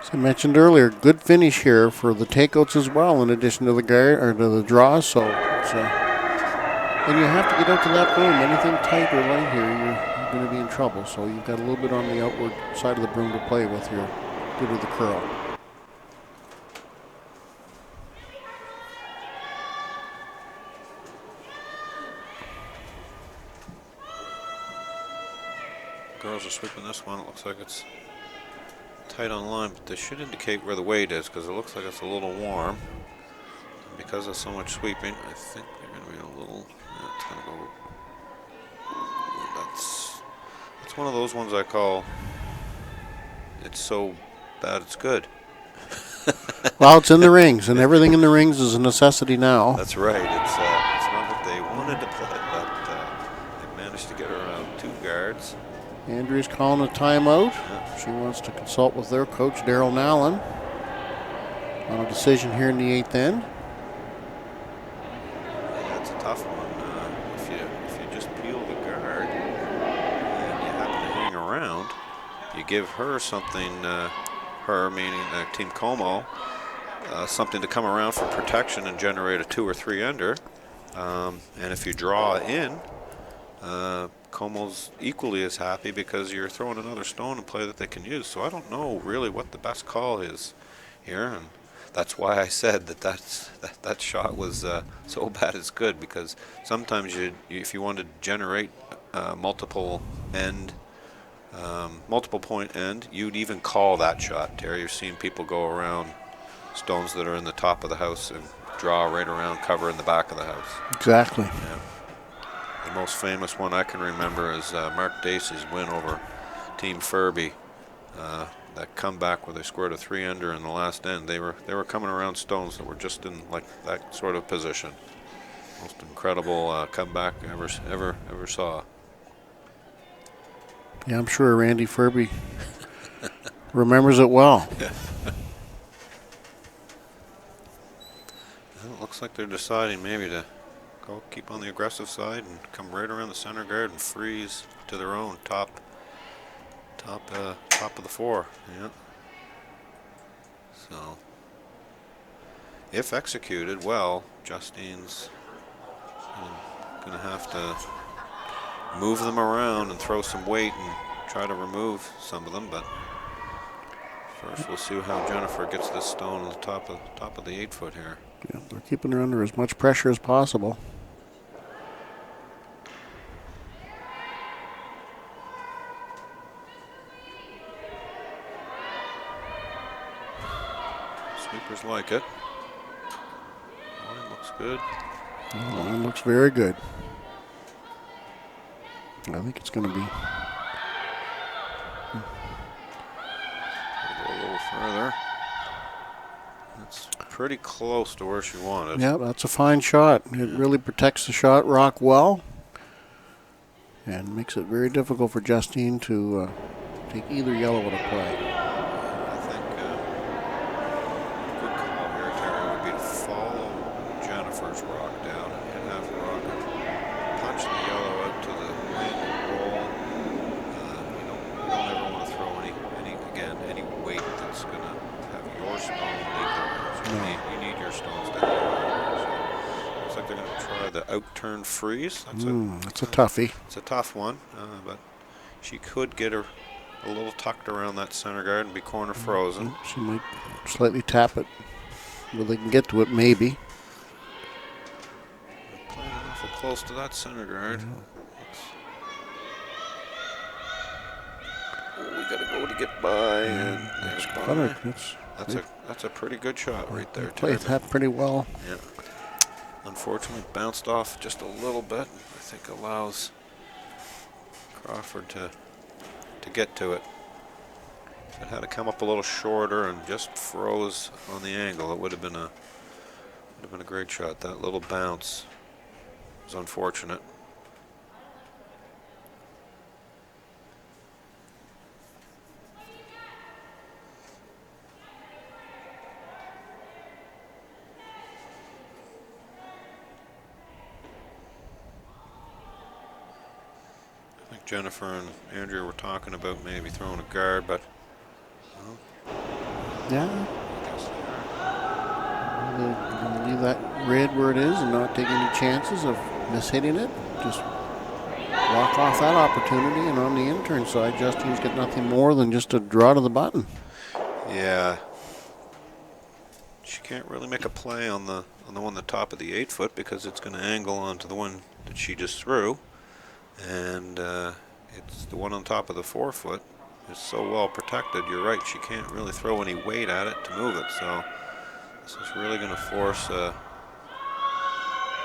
As I mentioned earlier, good finish here for the takeouts as well, in addition to the guard or to the draws. So, it's, and you have to get out to that broom. Anything tight or light here, you're going to be in trouble. So you've got a little bit on the outward side of the broom to play with here due to the curl. Girls are sweeping this one. It looks like it's tight on line, but this should indicate where the weight is, because it looks like it's a little warm. And because of so much sweeping, I think they're going to be a little. Yeah, it's going to go. That's one of those ones I call. It's so bad it's good. Well, it's in the rings, and everything in the rings is a necessity now. That's right. It's not what they wanted to play, but they managed to get around 2 guards. Andrea's calling a timeout. She wants to consult with their coach, Daryl Nallen, on a decision here in the 8th end. Yeah, it's a tough one. If you just peel the guard and you happen to hang around, you give her something, her meaning Team Comeau, something to come around for protection and generate a 2 or 3 under. And if you draw in, Comeau's equally as happy because you're throwing another stone in play that they can use. So I don't know really what the best call is here, and that's why I said that shot was so bad it's good, because sometimes if you want to generate multiple end multiple point end. You'd even call that shot, Terry. You've seen people go around stones that are in the top of the house and draw right around cover in the back of the house. Exactly. Yeah. The most famous one I can remember is Mark Dacey's win over Team Furby. That comeback where they scored a 3-under in the last end. They were coming around stones that were just in like that sort of position. Most incredible comeback I ever saw. Yeah, I'm sure Randy Furby remembers it well. Yeah. Well, it looks like they're deciding maybe to go keep on the aggressive side and come right around the center guard and freeze to their own top of the 4. Yeah. So, if executed well, Justine's going to have to move them around and throw some weight and try to remove some of them. But first, we'll see how Jennifer gets this stone on the top of the 8-foot here. Yeah, they're keeping her under as much pressure as possible. Sweepers like it. Line looks good. The line looks very good. I think it's going to be. Go a little further. That's pretty close to where she wanted. Yeah, that's a fine shot. It really protects the shot rock well and makes it very difficult for Justine to take either yellow at a play. I think a good call here, Terry, would be to follow Jennifer's rock down and have the rock punch the yellow out to the wing and roll. You don't ever want to throw any weight that's going to have your stone leave the line. So you need your stones to have the line. So looks like they're going to try the out-turn freeze. That's a toughie. It's a tough one, but she could get her a little tucked around that center guard and be corner frozen. She might slightly tap it where they can get to it, maybe. They're playing awful close to that center guard. We got to go to get by, and there's by. That's a pretty good shot right there. Played that pretty well. Yeah. Unfortunately, bounced off just a little bit. I think allows Crawford to get to it. If it had to come up a little shorter and just froze on the angle, it would have been a great shot. That little bounce was unfortunate. I think Jennifer and Andrea were talking about maybe throwing a guard, but Yeah. They're going to leave that red where it is and not take any chances of mishitting it. Just block off that opportunity, and on the in-turn side, Justine's got nothing more than just a draw to the button. yeah, she can't really make a play on the one at the top of the 8-foot because it's going to angle onto the one that she just threw, and it's the one on top of the 4-foot. Is so well protected. You're right. She can't really throw any weight at it to move it. So this is really going to force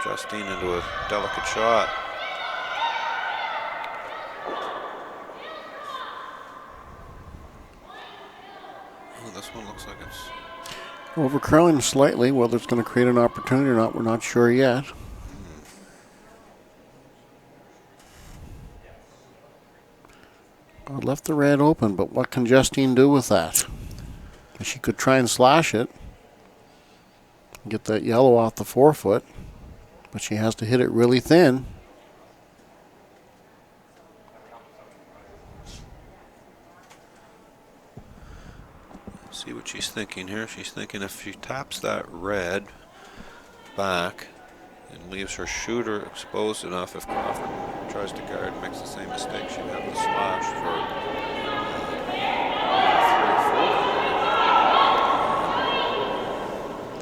Justine into a delicate shot. Oh, this one looks like it's Overcurling slightly. Whether it's going to create an opportunity or not, we're not sure yet. I left the red open, but what can Justine do with that? She could try and slash it, get that yellow off the 4-foot, but she has to hit it really thin. see what she's thinking here. She's thinking if she taps that red back and leaves her shooter exposed enough, if Crawford tries to guard and makes the same mistake, she'd have to slash for 3 or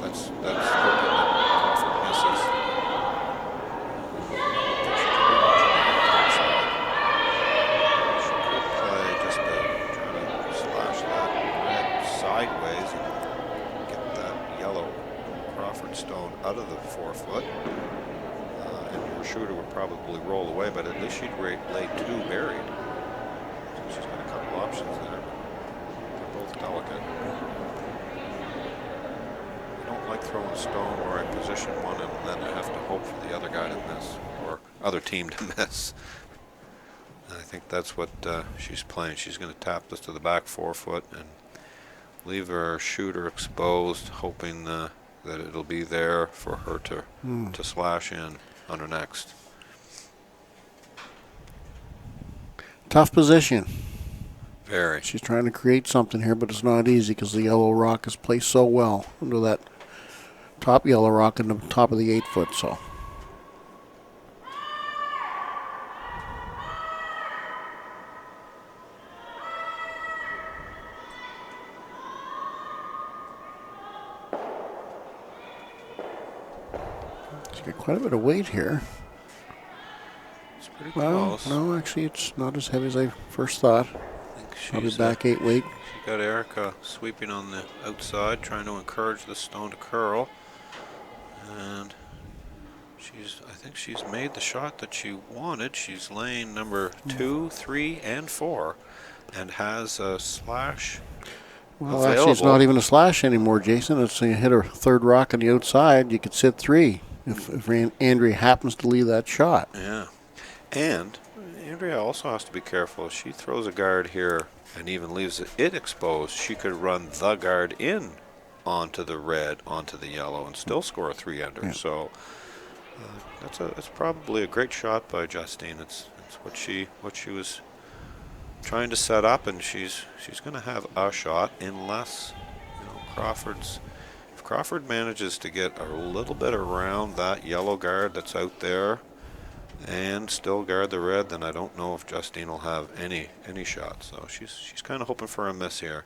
4. That's hoping that Crawford misses. She could play shooter would probably roll away, but at least she'd lay 2 buried. So she's got a couple options there. They're both delicate. I don't like throwing a stone where I position one and then I have to hope for the other guy to miss, or other team to miss. And I think that's what she's playing. She's going to tap this to the back 4 foot and leave her shooter exposed, hoping that it'll be there for her to slash in on her next. Tough position. Very. She's trying to create something here, but it's not easy because the yellow rock is placed so well under that top yellow rock in the top of the 8 foot. So. She's got quite a bit of weight here. It's pretty Well, close. no, actually, it's not as heavy as I first thought. I think Probably she's back 8 weight. She got Erica sweeping on the outside, trying to encourage the stone to curl. And I think she's made the shot that she wanted. She's laying number 2, 3, and 4, and has a slash. Well, available. actually, it's not even a slash anymore, Jason. It's you hit her third rock on the outside, you could sit 3 if Andrea happens to leave that shot. Yeah. And Andrea also has to be careful. If she throws a guard here and even leaves it exposed, she could run the guard in onto the red, onto the yellow, and still score a 3 under. Yeah. So that's probably a great shot by Justine. It's what she was trying to set up, and she's going to have a shot unless if Crawford manages to get a little bit around that yellow guard that's out there and still guard the red, then I don't know if Justine will have any shot. So she's kind of hoping for a miss here.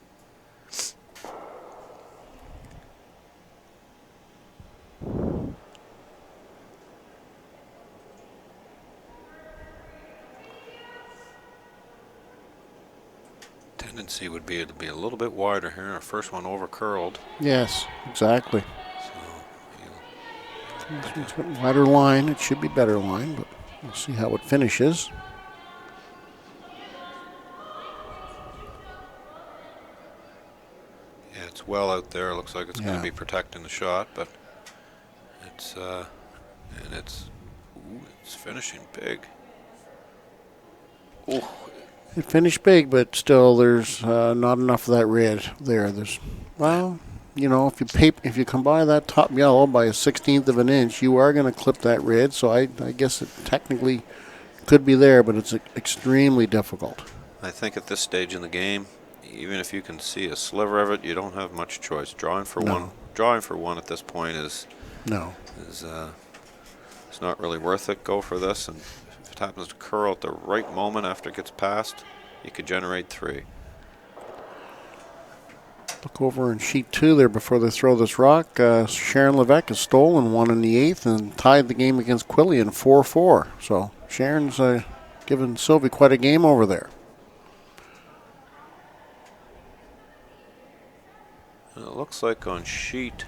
Tendency would be to be a little bit wider here. Our first one over curled. Yes, exactly. So It's got a wider line. It should be better line, but we'll see how it finishes. yeah, it's well out there. It looks like it's going Yeah. to be protecting the shot, but it's it's finishing big. Ooh. It finished big, but still, there's not enough of that red there. If you come by that top yellow by a 1/16 of an inch, you are going to clip that red. So I guess it technically could be there, but it's extremely difficult. I think at this stage in the game, even if you can see a sliver of it, you don't have much choice. Drawing for one at this point is it's not really worth it. Go for this, and if it happens to curl at the right moment after it gets past, you could generate 3. Look over in sheet 2 there before they throw this rock. Sharon Levesque has stolen one in the 8th and tied the game against Quillian 4-4. So Sharon's giving Sylvie quite a game over there. And it looks like on sheet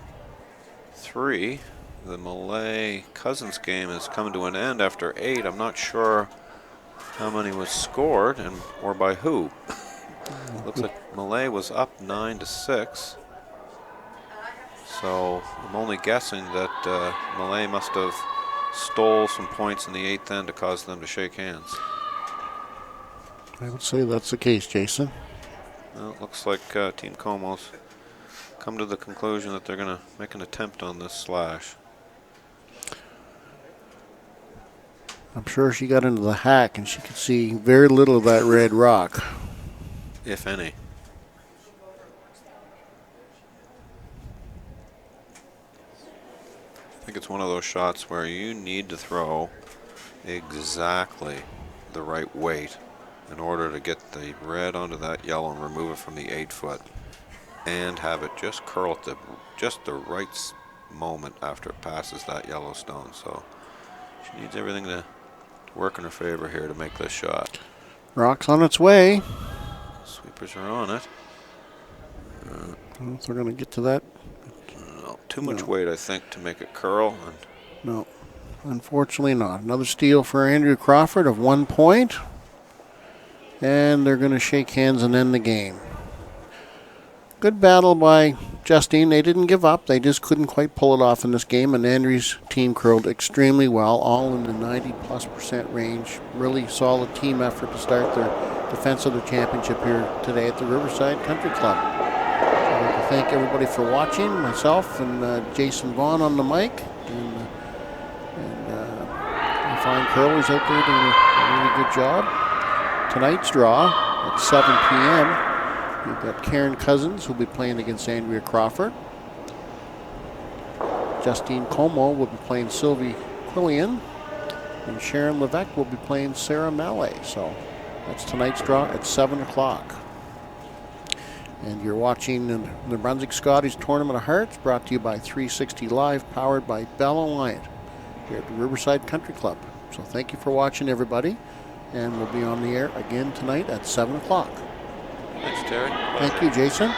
3, the Malay Cousins game is coming to an end after 8. I'm not sure how many was scored or by who. Looks like Malay was up 9-6. So I'm only guessing that Malay must have stole some points in the 8th end to cause them to shake hands. I would say that's the case, Jason. Well, it looks like Team Comeau's come to the conclusion that they're going to make an attempt on this slash. I'm sure she got into the hack and she could see very little of that red rock. If any. I think it's one of those shots where you need to throw exactly the right weight in order to get the red onto that yellow and remove it from the 8 foot and have it just curl at just the right moment after it passes that yellow stone. So she needs everything to work in her favor here to make this shot. Rock's on its way. Sweepers are on it. I don't know if they're going to get to that. No, too much weight, I think, to make it curl. And No. Unfortunately not. Another steal for Andrew Crawford of 1 point. And they're going to shake hands and end the game. Good battle by Justine. They didn't give up. They just couldn't quite pull it off in this game. And Andrew's team curled extremely well, all in the 90+% range. Really solid team effort to start their defense of the championship here today at the Riverside Country Club. I'd like to thank everybody for watching. Myself and Jason Vaughn on the mic. And fine curlers out there doing a really good job. Tonight's draw at 7 p.m. We've got Karen Cousins, who'll be playing against Andrea Crawford. Justine Comeau will be playing Sylvie Quillian. And Sharon Levesque will be playing Sarah Mallet. So that's tonight's draw at 7 o'clock. And you're watching the New Brunswick Scotties Tournament of Hearts, brought to you by 360 Live, powered by Bell Alliant here at the Riverside Country Club. So thank you for watching, everybody. And we'll be on the air again tonight at 7 o'clock. Thanks, Terry. Thank you, Jason.